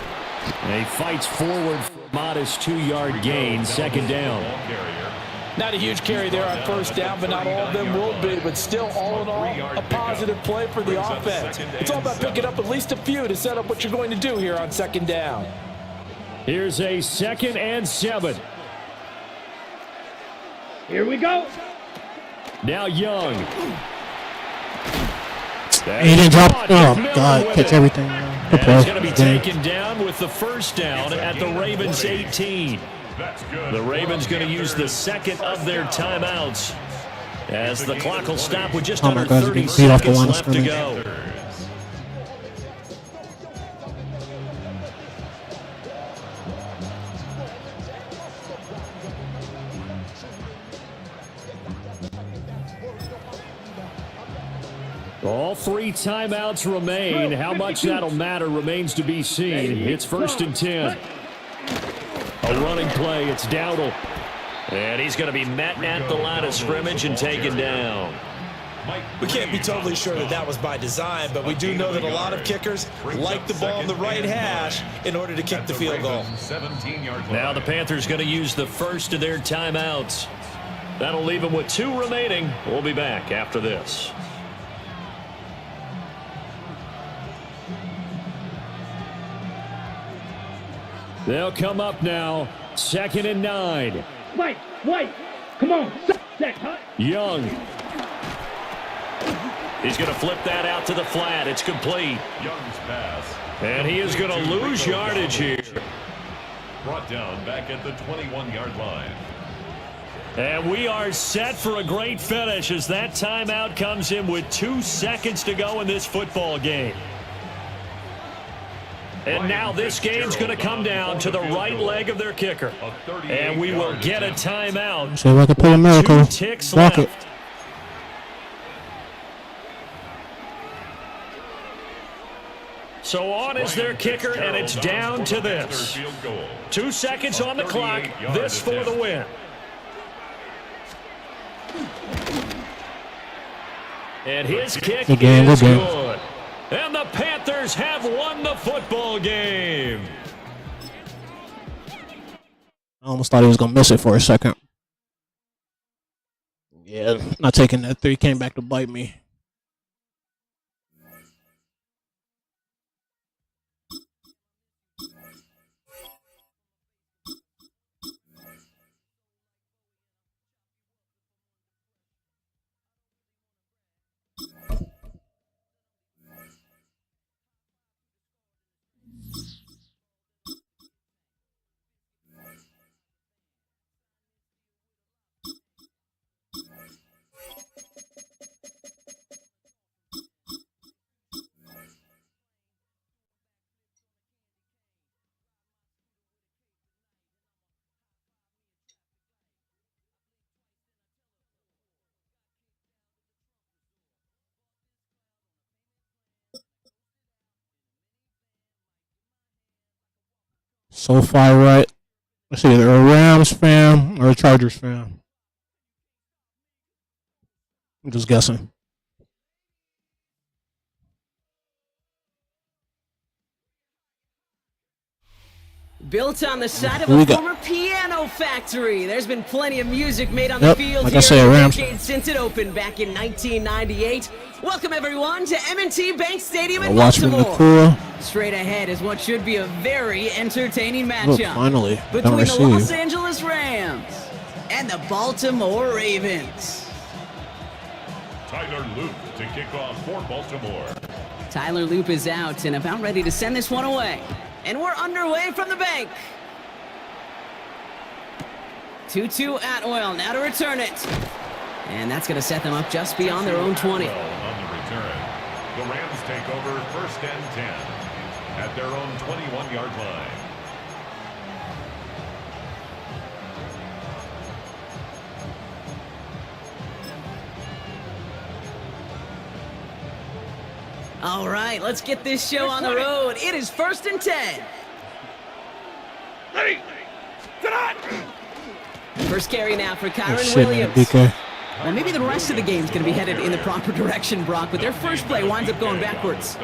And he fights forward for a modest 2-yard gain, 2nd down. Not a huge carry there on 1st down, but not all of them will be. But still, all in all, a positive play for the offense. It's all about picking up at least a few to set up what you're going to do here on 2nd down. Here's a 2nd and 7. Here we go. Now Young. He didn't drop. Oh, God. Catch everything. Good And he's going to be play. taken down with the 1st down at the Ravens 18. The Ravens going to use the 2nd of their timeouts as the clock will stop with just Oh my under God, 30 he's beat off the seconds line of left to scrimmage. go. All 3 timeouts remain. How much that'll matter remains to be seen. It's 1st and 10. A running play. It's Dowdle. And he's going to be met at the line of scrimmage and taken down. We can't be totally sure that that was by design, but we do know that a lot of kickers like the ball on the right hash in order to kick the field goal. 17-yard line. Now the Panthers going to use the 1st of their timeouts. That'll leave them with 2 remaining. We'll be back after this. They'll come up now. 2nd and 9. White. Come on. Set. Huh? Young. He's going to flip that out to the flat. It's complete. Young's pass. And he is going to lose yardage here. Brought down back at the 21-yard line. And we are set for a great finish as that timeout comes in with 2 seconds to go in this football game. And now this game's going to come down to the right leg of their kicker. And we will get a timeout. See if I can pull a miracle. 2 ticks Block left. it. So on is their kicker, and it's down to this. 2 seconds on the clock. This for the win. And his kick Good game, is good game. good. And the Panthers have won the football game. I almost thought he was going to miss it for a second. Yeah, not taking that 3 came back to bite me. So far, right? It's either a Rams fan or a Chargers fan. I'm just guessing. Built on the side of Who we a got? former piano factory, there's been plenty of music made on Yep, the field like I here said, in the Rams. decade since it opened back in 1998. Welcome everyone to M&T Bank Stadium in I'll watch from Baltimore. Nakua. Straight ahead is what should be a very entertaining Look, matchup finally. Don't between the receive. Los Angeles Rams and the Baltimore Ravens. Tyler Luke to kick off for Baltimore. Tyler Loop is out and about ready to send this one away. And we're underway from the bank. 2-2 Atwell, now to return it. And that's going to set them up just beyond their own 20. On the return, the Rams take over 1st and 10 at their own 21-yard line. All right, let's get this show on the road. It is 1st and 10. Ready. Set on. First carry now for Kyron Shit, man, Williams. BK. Well, maybe the rest of the game's going to be headed in the proper direction, Brock, but their first play winds up going backwards.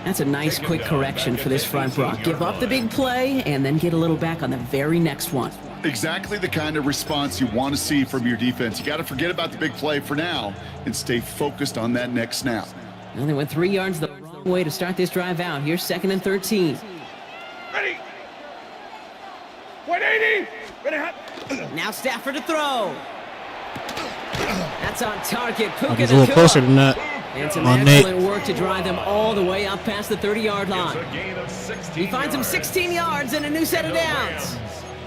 That's a nice quick correction for this front, Brock. Give up the big play and then get a little back on the very next one. Exactly the kind of response you want to see from your defense. You got to forget about the big play for now and stay focused on that next snap. Well, they went 3 yards the wrong way to start this drive out. Here's 2nd and 13. Ready. 180. Ready. Hot. Now Stafford to throw. That's on target. Puka He's a little closer Nacua. than that. And some On Nate. excellent work to drive them all the way up past the 30-yard line. It's a gain of 16 He finds him yards. 16 yards and a new set of downs.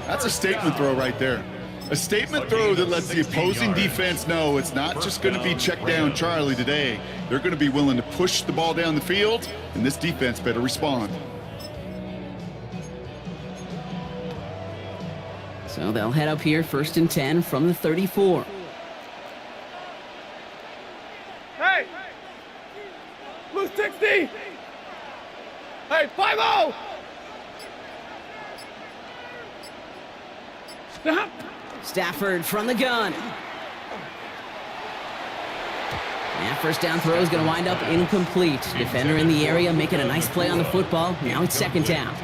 That's a statement throw right there. A statement throw that lets the opposing defense know it's not just going to be check down Charlie today. They're going to be willing to push the ball down the field, and this defense better respond. So they'll head up here 1st and 10 from the 34. Hey. Blue 60. Hey, 5-0. Stop. Stafford from the gun. That first down throw is going to wind up incomplete. Defender in the area making a nice play on the football. Now it's 2nd down.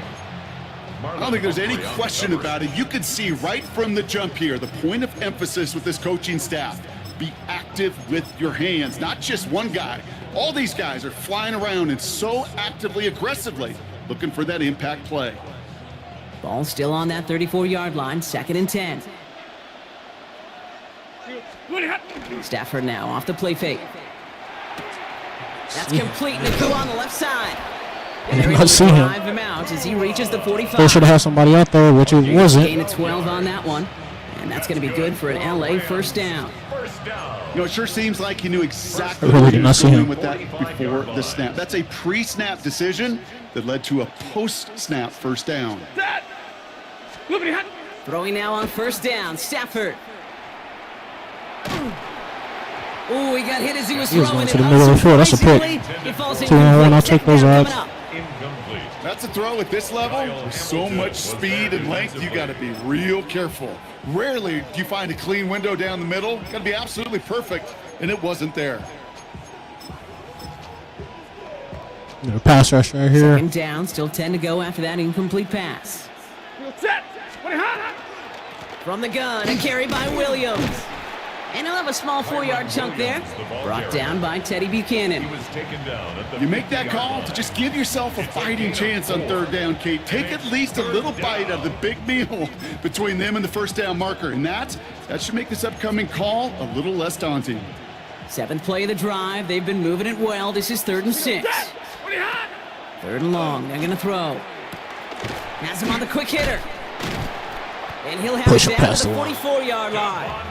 I don't think there's any question about it. You can see right from the jump here, the point of emphasis with this coaching staff. Be active with your hands, not just one guy. All these guys are flying around and so actively, aggressively looking for that impact play. Ball still on that 34-yard line. 2nd and 10. Ready. Hot. Stafford now off the play fake. That's complete. Nacua on the left side. I did They're not able to see him. drive him out as he reaches the 45. They should have had somebody out there, which it Gain wasn't. of 12 on that one. And that's going to be good for an LA first down. First down. You know, it sure seems like he knew exactly I really what he did not was see doing him. with that before the snap. That's a pre-snap decision that led to a post-snap first down. Set. Ready. Hot. Throwing now on 1st down. Stafford. Oh, he got hit as he was He was throwing going to it. the middle of the field. That's a pick. Unsurprisingly, He falls 2-1, I'll take those Coming odds. up. Incomplete. That's a throw at this level. With so much speed and length, you got to be real careful. Rarely do you find a clean window down the middle. Got to be absolutely perfect, and it wasn't there. Pass rush right here. 2nd down. Still 10 to go after that incomplete pass. Set. Ready. Hot. From the gun, a carry by Williams. And he'll have a small 4-yard chunk there. Brought down by Teddy Buchanan. He was taken down at the You make that call to just give yourself a fighting chance on 3rd down, Kate. Take at least a little bite of the big meal between them and the first down marker. And that should make this upcoming call a little less daunting. 7th play of the drive. They've been moving it well. This is 3rd and 6. Ready. Hot. 3rd and long. They're going to throw. Has him on the quick hitter. And he'll have Push it him down past to the the line. 44-yard line.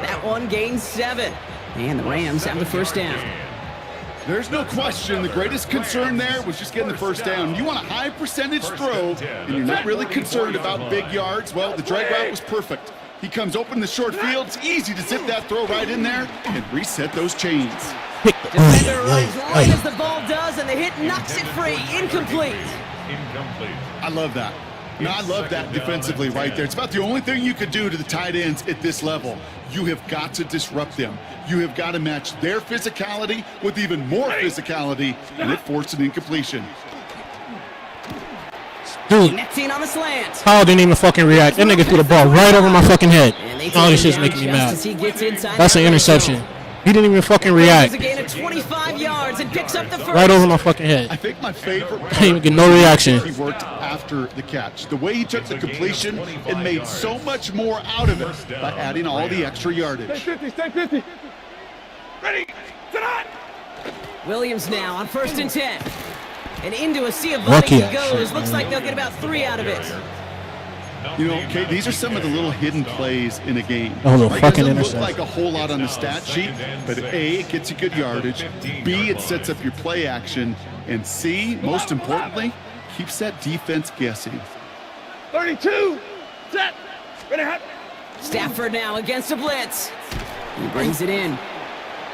That one gains 7. And the Rams have the first down. There's no question the greatest concern there was just getting the first down. You want a high percentage throw, and you're not really concerned about big yards. Well, the drag route was perfect. He comes open the short field. It's easy to zip that throw right in there and reset those chains. Defender runs right as the ball does, and the hit knocks it free. Incomplete. incomplete. I love that. Now, I love that defensively right there. It's about the only thing you could do to the tight ends at this level. You have got to disrupt them. You have got to match their physicality with even more physicality, and it forced an incompletion. Dude, Connecting on the slant. Kyle didn't even fucking react. That nigga threw the ball right over my fucking head. And they All take this him shit's down making me just mad. as he gets inside That's the an red interception. zone. He didn't even fucking There's react. a gain of 25 yards and picks up the first. Right over my fucking head. I think my favorite I didn't even get no reaction. he worked after the catch. The way he took the completion and made so much more out of it by adding all the extra yardage. Stay 50. Ready, set on. Williams now on 1st and 10. And into a sea of Lucky bunnies he ass goes. shit, Looks man. like they'll get about 3 out of it. You know, okay, these are some of the little hidden plays in a game. Oh, the It fucking doesn't look interception. like a whole lot on the stat sheet, but A, it gets you good yardage. B, it sets up your play action. And C, most importantly, keeps that defense guessing. 32, set, ready, hot. Stafford now against a blitz. He brings it in.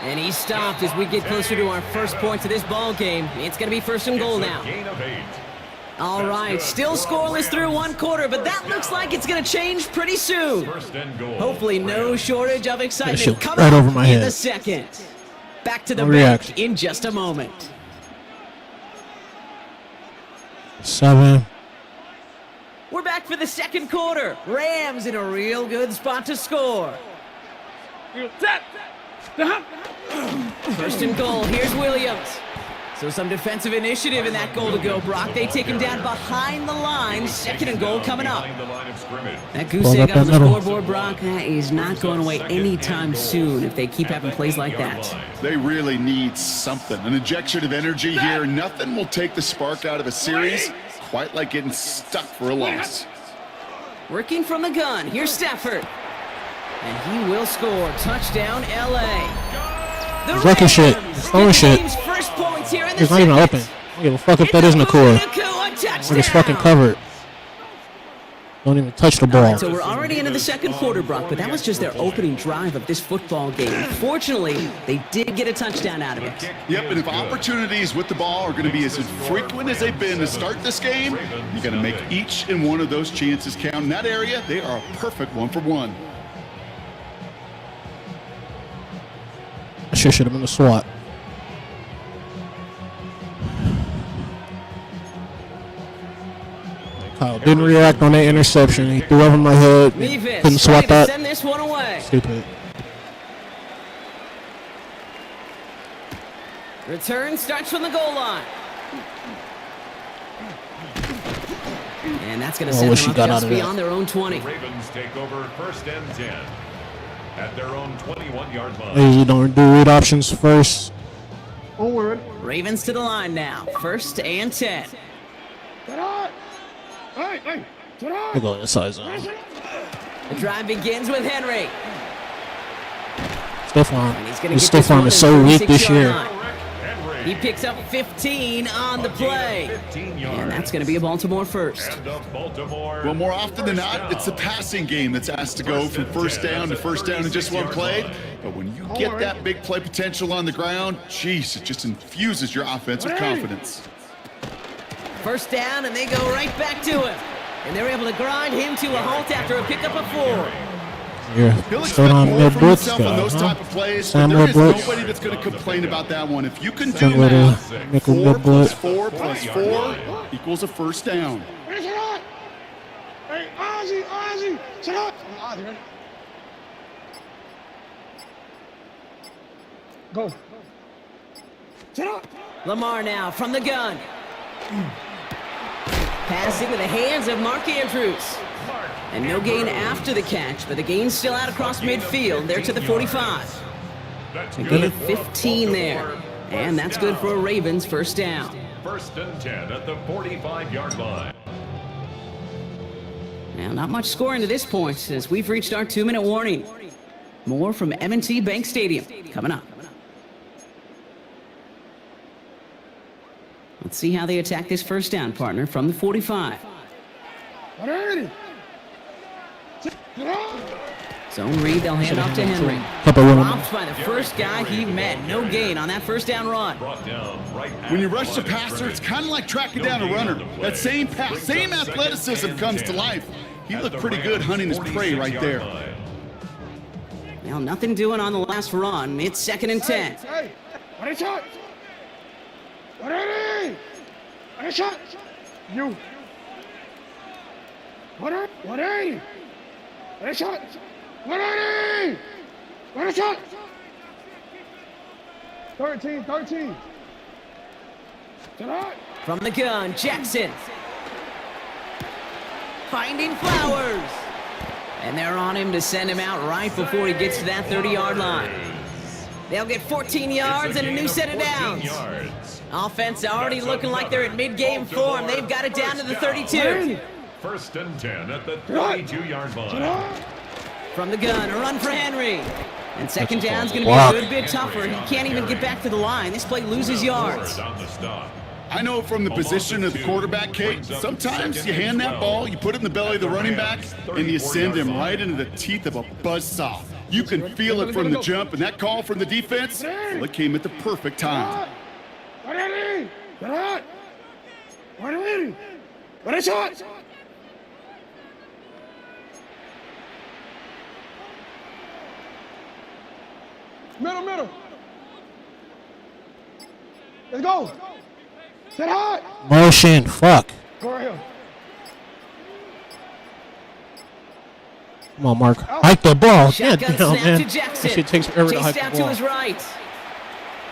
And he's stopped as we get closer to our first points of this ball game. It's going to be 1st and goal now. Gain of 8. All right, still scoreless through 1 quarter, but that looks like it's going to change pretty soon. First and goal. Hopefully no shortage of excitement shit coming right up over my in head. the second. Back to the No bench reaction. in just a moment. 7. We're back for the second quarter. Rams in a real good spot to score. Set, the 1st and goal, here's Williams. So some defensive initiative in that goal to go, Brock. They take him down behind the line. 2nd and goal coming up. Behind the line of scrimmage. That goose Ball egg up on the that middle. scoreboard, Brock, that is not going away anytime soon if they keep having plays like that. They really need something, an injection of energy here. Nothing will take the spark out of a series quite like getting stuck for a loss. Working from the gun, here's Stafford. And he will score. Touchdown, L.A. The He's lucky shit. Rams He's throwing get the shit. team's first points here in the It's not even second. open. I don't give a fuck if that It's isn't a a core. Naku, a touchdown. It's fucking covered. Don't even touch the All ball. right, so we're already into the second quarter, Brock, but that was just their opening drive of this football game. Fortunately, they did get a touchdown out of it. Yep, and if opportunities with the ball are going to be as infrequent as they've been to start this game, you got to make each and one of those chances count. In that area, they are a perfect 1-for-1. That shit should have been a SWAT. Kyle didn't react on that interception. He threw over my head. Mevis Couldn't swat ready to that. send this one away. Stupid. Return starts from the goal line. And that's going to Oh, send wish them he got up out just of that. beyond their own 20. Ravens take over 1st and 10 at their own 21-yard line. They usually don't do read options first. Don't worry. Ravens to the line now. 1st and 10. Set on. Hey, set on. They go inside zone. The drive begins with Henry. Stephon. And he's going to His get this one Stephon is to so the weak this 36-yard year. line. He picks up 15 on the play. 15 yards. And that's going to be a Baltimore first. And the Baltimore. Well, more often than not, it's the passing game that's asked to go from first down to first down in just one play. But when you get that big play potential on the ground, geez, it just infuses your offense with confidence. 1st down, and they go right back to him. And they're able to grind him to a halt after a pickup of 4. Yeah. He'll Still expect on more mid from blitz himself on guy, those huh? type of plays, but Sam there mid is blitz. nobody that's going to complain about that one. If you can do Similar to math, nickel 4 mid blitz. plus 4 plus 4 equals a first down. Ready, set on. Hey, Ozzy, set on. Ozzy, ready. Go. Set on. Lamar now from the gun. Pass into the hands of Mark Andrews. And no gain after the catch, but the gain's still out across midfield. They're to the 45. That's A good gain of for 15 there. And that's good for a Ravens 1st down. 1st and 10 at the 45-yard line. Now, not much scoring to this point as we've reached our 2-minute warning. More from M&T Bank Stadium coming up. Let's see how they attack this 1st down, partner, from the 45. Ready. Set on. Zone read, they'll hand off to Henry. Couple of them. Dropped by the first guy he met. No gain on that first down run. Brought down right at When you rush the the line of passer, it's scrimmage. kind of like tracking down a runner. That same pass, same athleticism comes to life. He looked pretty good hunting his prey right there. Well, nothing doing on the last run. It's 2nd and 10. Hey, what a shot! What a shot! You. What a shot! What a shot! 13. Sit hot. From the gun, Jackson. Finding Flowers. And they're on him to send him out right before he gets to that 30-yard line. They'll get 14 yards and a new set of downs. Offense already looking like they're at mid-game form. They've got it down to the 32. 1st and 10 at the 32-yard line. From the gun, a run for Henry. And 2nd down's going to be a good bit tougher. He can't even get back to the line. This play loses yards. On the stop. I know from the position of the quarterback, Kate, sometimes you hand that ball, you put it in the belly of the running back, and you send him right into the teeth of a buzzsaw. You can feel it from the jump, and that call from the defense, well, it came at the perfect time. What a shot! Middle. Let's go. Sit hot. Motion. Fuck. Go right here. Come on, Mark. Hike the ball. God Shotgun damn, snap man. to That Jackson. shit takes forever to Chased hike out the to ball. his right.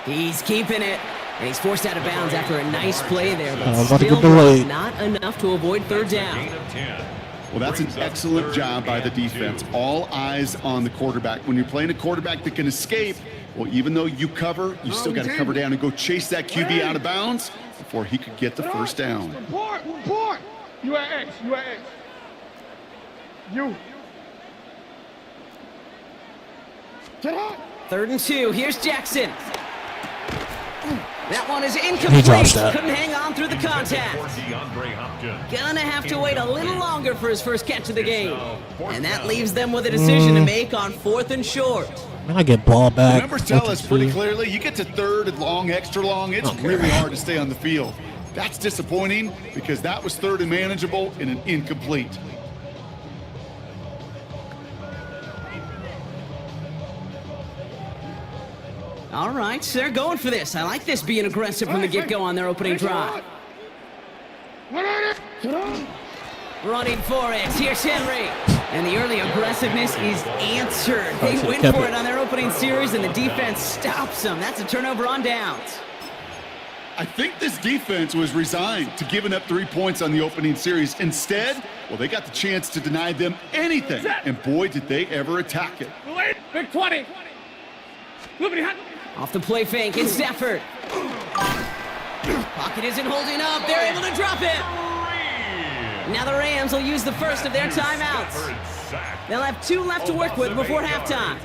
He's keeping it. And he's forced out of bounds after a nice play there, but about to get still delayed. not enough to avoid 3rd down. Gain of 10. Well, that's an excellent job by the defense. All eyes on the quarterback. When you're playing a quarterback that can escape, well, even though you cover, you still got to cover down and go chase that QB out of bounds before he could get the first down. Report. You at X. You. Sit hot. 3rd and 2. Here's Jackson. That one is He incomplete. drops that. Couldn't hang on through the For contact. DeAndre Hopkins. Gonna have to wait a little longer for his first catch of the game. And that leaves them with a decision to make on 4th and short. Man, I get ball The back. numbers tell us pretty 42. clearly, you get to 3rd and long, extra long, it's Okay. really hard to stay on the field. That's disappointing because that was 3rd and manageable and an incomplete. All right, so they're going for this. I like this being aggressive from the get-go on their opening drive. Running for it. Here's Henry. And the early aggressiveness is answered. They should've win kept for it. it on their opening series, and the defense stops them. That's a turnover on downs. I think this defense was resigned to giving up 3 points on the opening series. Instead, well, they got the chance to deny them anything. And boy, did they ever attack it. Big 20. Flippity hot. Off the play fake, it's Stafford. Pocket isn't holding up. They're able to drop it. Now the Rams will use the first of their timeouts. They'll have 2 left to work with before halftime.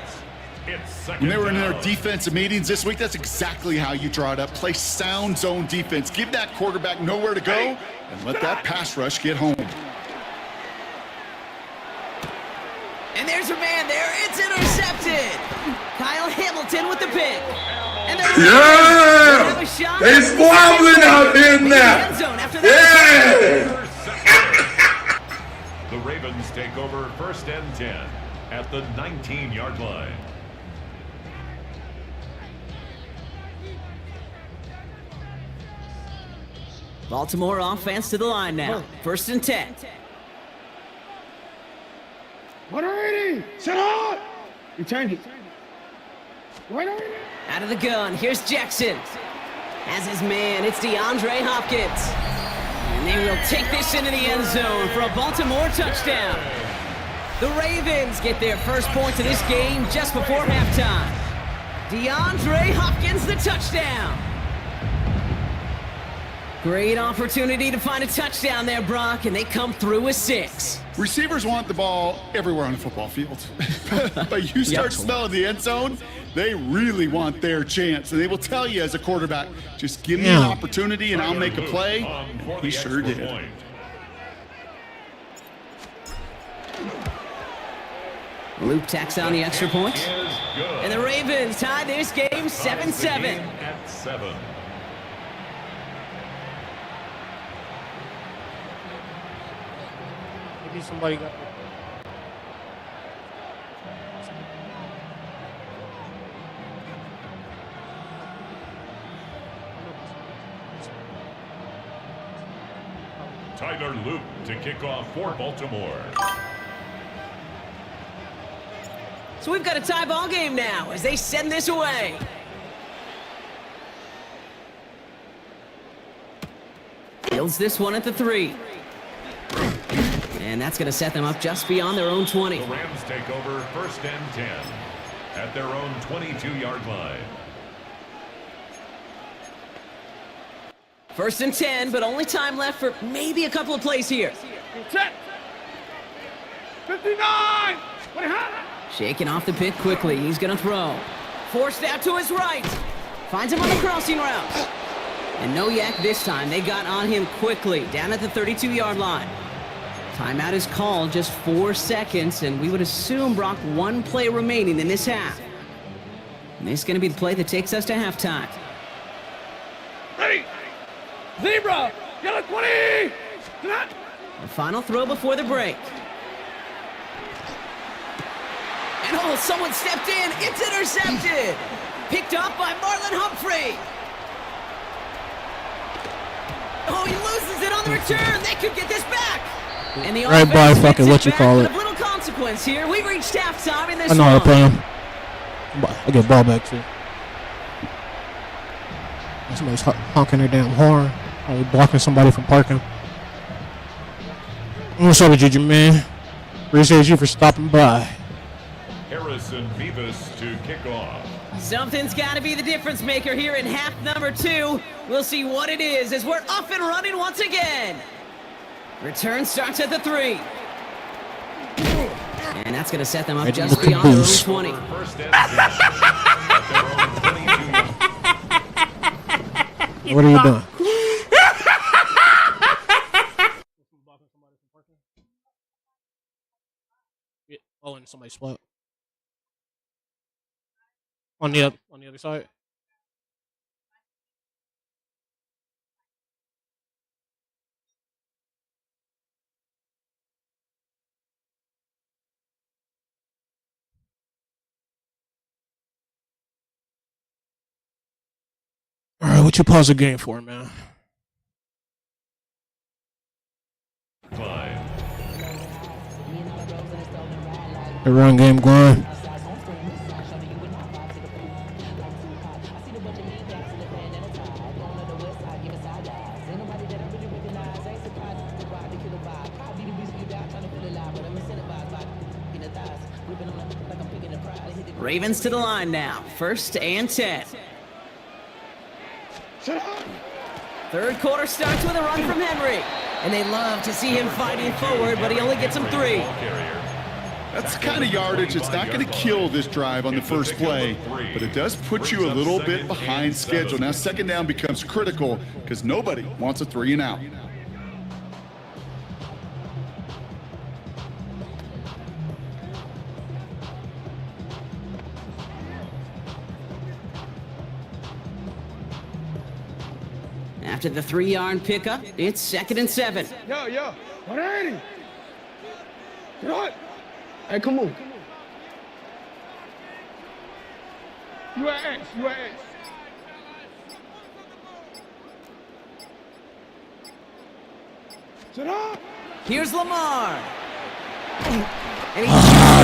When they were in their defensive meetings this week, that's exactly how you draw it up. Play sound zone defense. Give that quarterback nowhere to go and let that pass rush get home. And there's a man there. It's intercepted. Kyle Hamilton with the pick. And they're Yeah! have a shot. They squabbling out there In the now. end zone after that. Yeah! The Ravens take over 1st and 10 at the 19-yard line. Baltimore offense to the line now. 1st and 10. 180. Sit hot. You change it. 180. Out of the gun, here's Jackson. As his man, it's DeAndre Hopkins. And they will take this into the end zone for a Baltimore touchdown. The Ravens get their first points of this game just before halftime. DeAndre Hopkins, the touchdown. Great opportunity to find a touchdown there, Brock, and they come through with 6. Receivers want the ball everywhere on the football field. But you start smelling the end zone, they really want their chance. And they will tell you as a quarterback, just give me an opportunity and I'll make a play. And he sure did. Luke tacks on the extra point. Is good. And the Ravens tie this game 7-7. At 7. Maybe somebody got. Tyler Luke to kick off for Baltimore. So we've got a tie ball game now as they send this away. Fields this one at the 3. And that's going to set them up just beyond their own 20. The Rams take over 1st and 10 at their own 22-yard line. 1st and 10, but only time left for maybe a couple of plays here. Set. 59. Shaking off the pick quickly. He's going to throw. Forced out to his right. Finds him on the crossing route. And no yak this time. They got on him quickly down at the 32-yard line. Timeout is called, just 4 seconds, and we would assume, Brock, 1 play remaining in this half. And this is going to be the play that takes us to halftime. Ready. Zebra. Yellow 20. The final throw before the break. And oh, someone stepped in. It's intercepted. Picked up by Marlon Humphrey. Oh, he loses it on the return. They could get this back. And the Right by offense fucking gets what you back call with it. a little consequence here. We've reached halftime in this I know how to one. play him. I get ball back too. Somebody's honking their damn horn. Probably blocking somebody from parking. What's up with you, man? Appreciate you for stopping by. Harrison Beavis to kick off. Something's got to be the difference maker here in half number 2. We'll see what it is as we're up and running once again. Return starts at the 3. And that's going to set them up just beyond their own 20. 1st and 10 at their own 22-yard line. What are you doing? Oh, in somebody's spot. On the other side. All right, what you pause the game for, man? The run game going. Ravens to the line now. 1st and 10. Third quarter starts with a run from Henry. And they love to see him fighting forward, but he only gets him 3. That's the kind of yardage that's not going to kill this drive on the first play, but it does put you a little bit behind schedule. Now, 2nd down becomes critical because nobody wants a 3 and out. After the 3-yard pickup, it's 2nd and 7. Yo. 180. Get on. Hey, come on. You at X. Sit up. Here's Lamar. And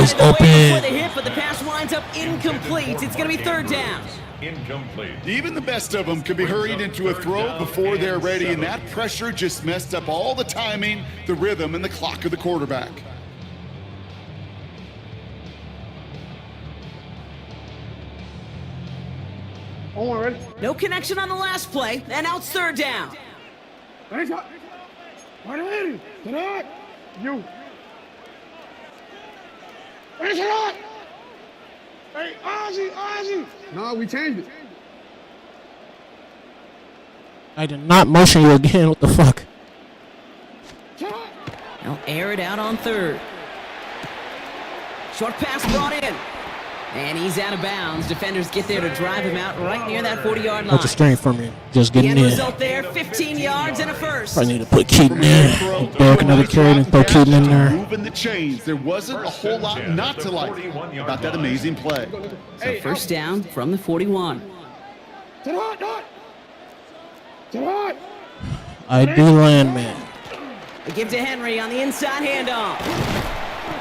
He's open. open. The hit, but the pass winds up incomplete. It's going to be 3rd down. Incomplete. Even the best of them can be hurried into a throw before they're ready, and that pressure just messed up all the timing, the rhythm, and the clock of the quarterback. Oh, ready? No connection on the last play, and now it's 3rd down. Ready, shot. 180. Sit up. You. Ready, shot. Hey, Ozzy. No, we changed it. I did not motion you again. What the fuck? They'll air it out on 3rd. Short pass brought in. And he's out of bounds. Defenders get there to drive him out right near that 40-yard line. What's the strength for me? Just The getting end in. result there, 15 yards and a first. I need to put Keaton in. Back another carry and throw Keaton in there. Moving the chains. There wasn't a whole lot not to like about that amazing play. So first down from the 41. Sit hard, Dot. Sit hard. ID landman. They give to Henry on the inside handoff.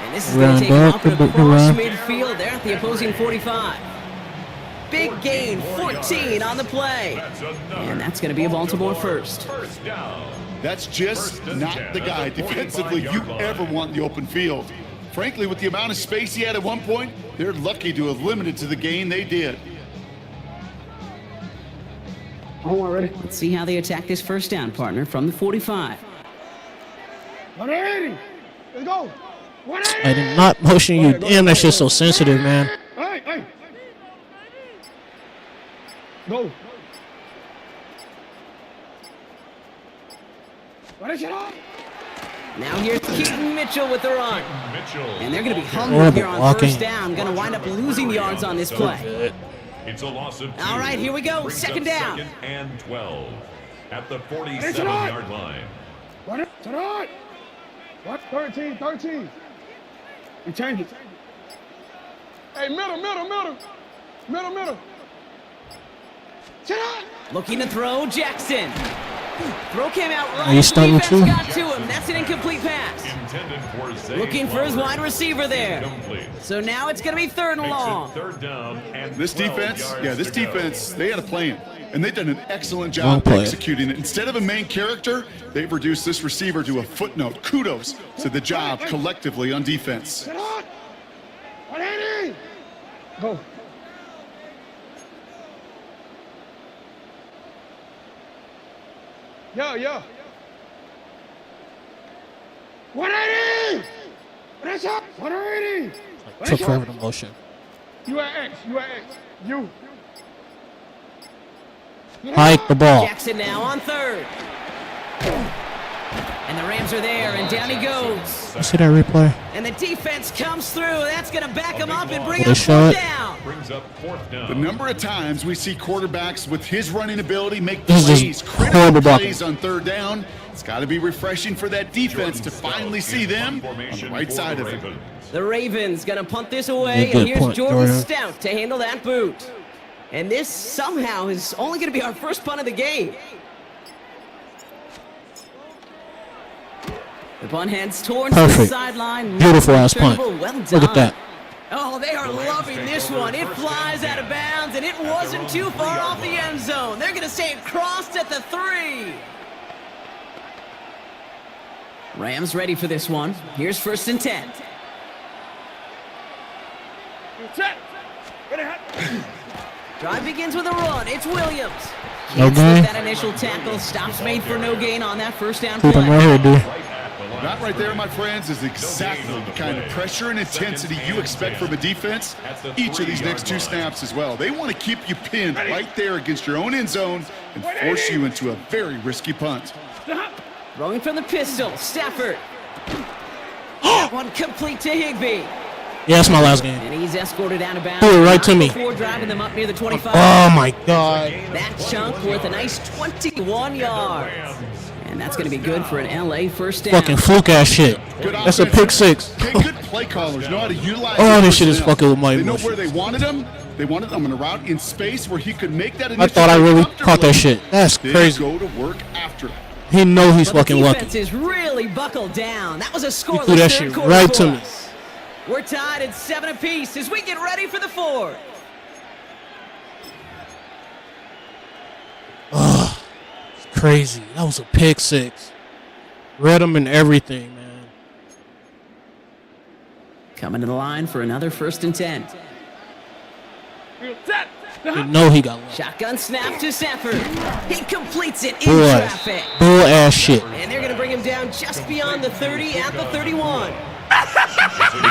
And this is Run going to take him back up to and the across run. midfield there at the opposing 45. Big gain, 14 on the play. And that's going to be a Baltimore first. That's just not the guy defensively you ever want in the open field. Frankly, with the amount of space he had at one point, they're lucky to have limited to the gain they did. Ready? Let's see how they attack this first down, partner, from the 45. 180. Let's go. 180. I did not motion you. Damn, that shit's so sensitive, man. Hey, hey. Go. What is it on? Now here's Keaton Mitchell with the run. And they're going to be hungry Horrible here on blocking. first down. Going to wind up losing yards on this play. It's a loss of 2. All right, here we go. Brings Second up down. 2nd and 12 at the 47-yard line. What? Sit hard. What? 13, 13. We change it. Hey, middle. Sit hard. Looking to throw, Jackson. Throw came out right. Are you starting Defense too? got to him. That's an incomplete pass. Intended for Zay Looking for his Flowers. wide receiver there. Incomplete. So now it's going to be third and Makes it long. 3rd down and This 12 defense, yards this to go. defense, they had a plan. And they've done an excellent Wrong job play. executing it. Instead of a main character, they've reduced this receiver to a footnote. Kudos to the job collectively on defense. Sit hard. 180. Go. Yeah. 180. What is up? 180. Took forever to motion. You at X. You. Hike the ball. Jackson now on third. And the Rams are there, and down he goes. You see that replay? And the defense comes through. That's going to back him up and bring They up show fourth it. down. Brings up 4th down. The number of times we see quarterbacks with his running ability make This is plays, just critical horrible blocking. plays on third down, it's got to be refreshing for that defense to finally see them on the right side of it. The Ravens going to punt this away, Good and here's point, Jordan Jordan. Stout to handle that boot. And this somehow is only going to be our first punt of the game. The punt heads towards the Perfect. sideline. Beautiful ass punt. Well done. Look at that. Oh, they are loving this one. It flies out of bounds, and it wasn't too far off the end zone. They're going to say it crossed at the 3. Rams ready for this one. Here's 1st and 10. Set. Drive begins with a run. It's Williams. No Can't gain. slip that initial tackle. Stops made for no gain on that first down Keep him play. right here, dude. That right there, my friends, is exactly the kind of pressure and intensity you expect from a defense each of these next 2 snaps as well. They want to keep you pinned right there against your own end zone and force you into a very risky punt. Throwing from the pistol. Stafford. That one complete to Higbee. Yeah, that's my last game. And he's escorted out of bounds. Threw it right to me. Before driving them up near the 25. Oh my God. That chunk worth a nice 21 yards. And that's going to be good for an LA first down. Fucking fluke ass shit. Good That's a offensive- pick 6. Okay, good play callers know how to utilize. Oh, their this shit is personnel. fucking with my They know emotions. where they wanted him. They wanted him on a route in space where he could make that. I thought I really caught that shit. That's They crazy. go to work after. He know he's But fucking the lucky. defense is really buckled down. That was a threw scoreless that third shit quarter right for to me. us. We're tied at 7 apiece as we get ready for the 4th. It's crazy. That was a pick 6. Read him and everything, man. Coming to the line for another 1st and 10. Set. He know he got lucky. Shotgun snap to Stafford. He completes it in Bull traffic. ass. Bull ass shit. And they're going to bring him down just beyond the 30 at the 31.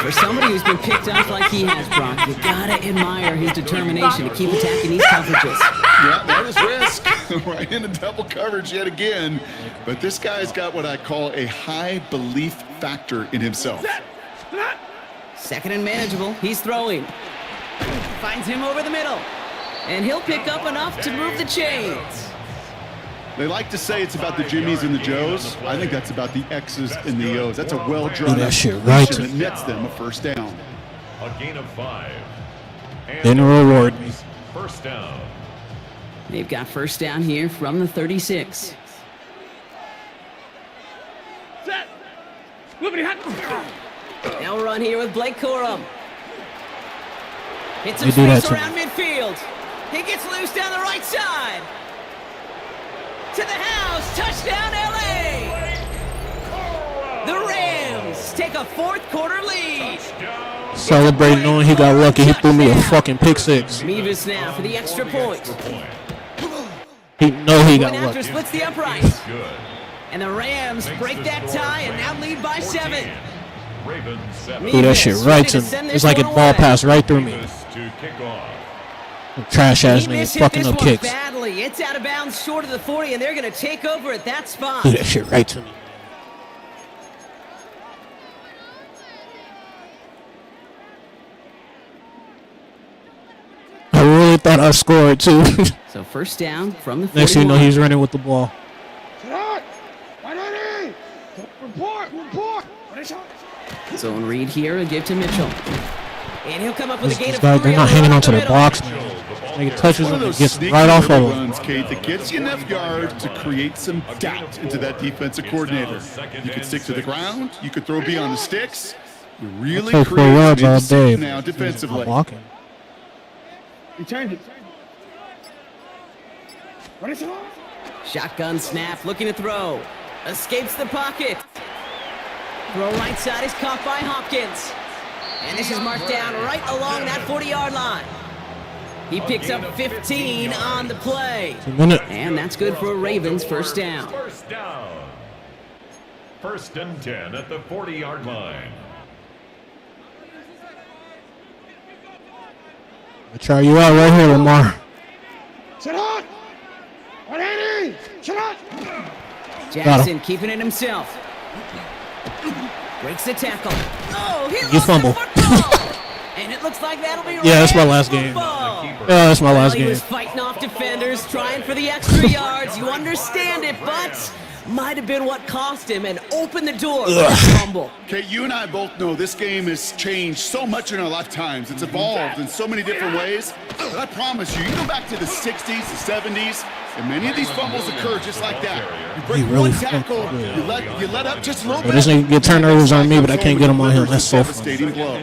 For somebody who's been picked off like he has, Brock, you gotta admire his determination to keep attacking these coverages. Yeah, that is risk. Right into double coverage yet again. But this guy's got what I call a high belief factor in himself. Second and manageable. He's throwing. Finds him over the middle. And he'll pick up enough to move the chains. They like to say it's about the Jimmies and the Joes. I think that's about the X's and the O's. That's a well-drawn that shit right. that nets them a first down. A gain of 5. Then reward me. First down. They've got first down here from the 36. Set. Whippity hot. They'll run here with Blake Corum. Hits They some do that space to around midfield. He gets loose down the right side. To the house. Touchdown, LA. The Rams take a fourth quarter lead. Celebrating knowing he got lucky. He threw me a fucking pick six. Mevis now for the extra point. He know he got Point after lucky. splits the upright. And the Rams break that tie and now lead by 7. Ravens 7. Threw that shit right to me. It's like it ball passed right through me. To kick off. Trash ass He niggas mishit fucking this up one kicks. badly. It's out of bounds short of the 40, and they're going to take over at that spot. Threw that shit right to me. I really thought I scored too. So first down from the 41. Next thing you know, he's running with the ball. Sit out. Why not he? Report. What is that? Zone read here and give to Mitchell. And he'll come up with a gain These of guys, 3. they're not hanging on to the their box now. Nigga touches One of him and those gets sneaky right off little of him. runs, Kate, that gets you enough yards to create some doubt into that defensive coordinator. You could stick to the ground. You could throw beyond the sticks. You really Take 4 create yards all day. now Not defensively. blocking. Return it. What is it? Shotgun snap, looking to throw. Escapes the pocket. Throw right side is caught by Hopkins. And this is marked down right along that 40-yard line. He picks up 15 on the play. A minute. And that's good for a Ravens first down. First down. First and 10 at the 40-yard line. I'll try you out right here, Lamar. Sit out. What is he? Sit out. Jackson keeping it himself. Breaks the tackle. Oh, he You lost fumble. the football. And it looks like that'll be Yeah, that's my Rams last game. football. Yeah, that's my last He game. was fighting off defenders, trying for the extra yards. You understand it, but might have been what cost him and opened the door for a fumble. Okay, you and I both know this game has changed so much in our lifetimes. It's evolved in so many different ways. But I promise you, you go back to the 60s, the 70s, and many of these fumbles occur just like that. You break He really one tackle, fucking good. you let up just a little But bit. this nigga get turnovers on me, but I can't get him on him. That's so funny. devastating blow.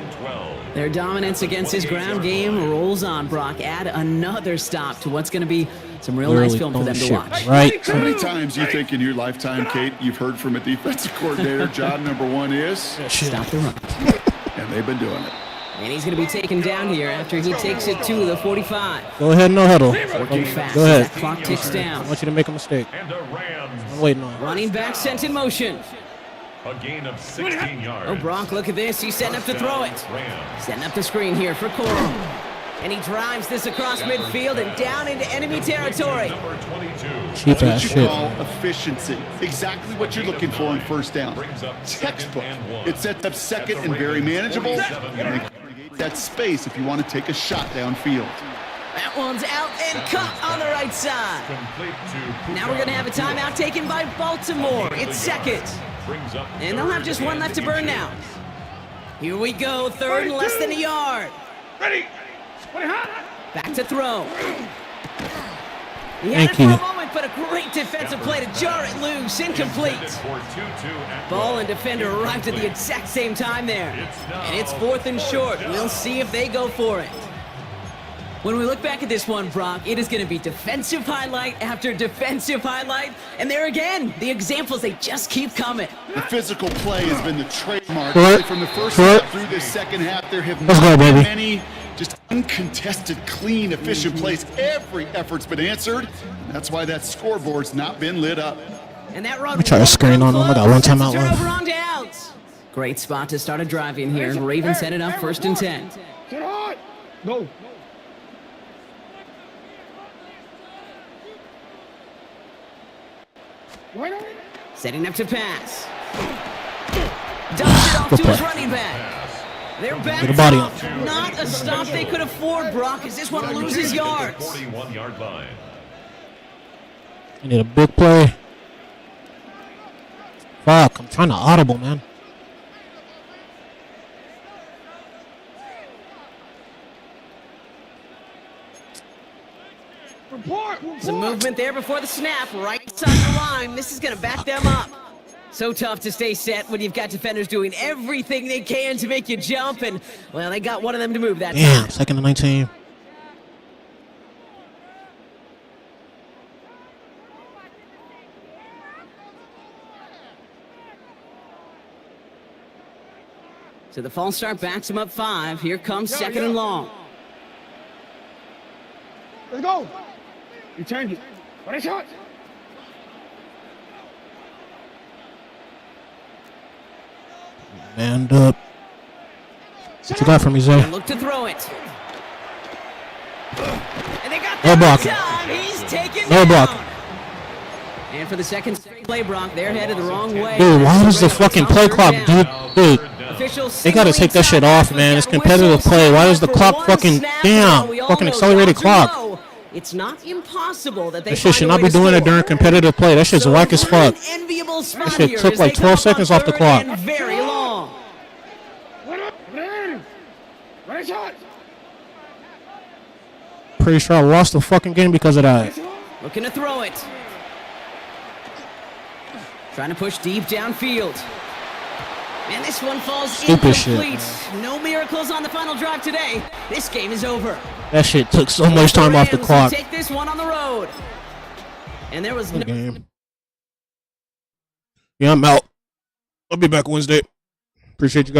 Their dominance against his ground game rolls on. Brock, add another stop to what's going to be some real nice Literally film for them to throwing watch. shit right. How many times you think in your lifetime, Kate, you've heard from a defensive coordinator, job number 1 is, Stop the run. and they've been doing it. And he's going to be taken down here after he takes it to the 45. Go ahead, no huddle. Working fast Go as ahead. that clock ticks I down. want you to make a mistake. And the Rams. I'm waiting on it. Running back sent in motion. A gain of 16 yards. Oh, Brock, look at this. He's setting up to throw it. Rams. Setting up the screen here for Corum. And he drives this across midfield and down into enemy territory. Number 22. Cheap That's ass what you shit. call efficiency. Exactly what you're looking for in first down. Textbook. It sets up second and very manageable. And it creates that space if you want to take a shot downfield. That one's out and cut on the right side. Complete to Now we're going to have a timeout taken by Baltimore. It's second. brings up And they'll have just one left to burn now. Here we go, third and less than a yard. Ready. What is Back to throw. He had Thank it for you. a moment, but a great defensive play to jar it loose. Incomplete. for 2-2 at Ball and defender arrived at the exact same time there. And it's fourth and short. We'll see if they go for it. When we look back at this one, Brock, it is going to be defensive highlight after defensive highlight. And there again, the examples, they just keep coming. The physical play has been the trademark. Short. Really from the first Short. half through this second half. There have Let's not go, been baby. many just uncontested, clean, efficient plays. Every effort's been answered. That's why that scoreboard's not been lit up. And that run try to won't screen come on him. I got close. one timeout It's a turnover left. on downs. Great spot to start a drive in here. Ravens set it up first and 10. Sit hard. Go. Why not? Setting up to pass. Dumps it off Good to his play. running back. They're back Get a body up. Not a stop they could afford, Brock, as this one loses yards. 41-yard line. I need a big play. Fuck, I'm trying to audible, man. Some movement there before the snap, right side of the line. This is going to back them up. So tough to stay set when you've got defenders doing everything they can to make you jump, and, well, they got one of them to move that Damn, time. 2nd and 19. So the false start backs him up 5. Here comes 2nd and long. Let's go. You turned it. What a shot. Manned up. What you got for me, Zay? Look to throw it. And they got No that blocking. time. He's taken No down. blocking. And for the second straight play, Brock, they're headed the wrong way. Dude, why does the fucking play clock, dude? Officials They gotta take that shit off, man. It's competitive play. Why does the clock fucking fucking accelerated clock? It's not impossible that they That shit should not be doing it during competitive play. That shit's whack as fuck. That shit took like 12 seconds off the clock. Very long. What a shot. Pretty sure I lost the fucking game because of that. Looking to throw it. Trying to push deep downfield. And this one falls Stupid shit, incomplete. No miracles on the final drive today. This game is over. That shit took so much time off the Rams clock. Take this one on the road. And there was no Game. Yeah, I'm out. I'll be back Wednesday. Appreciate you guys.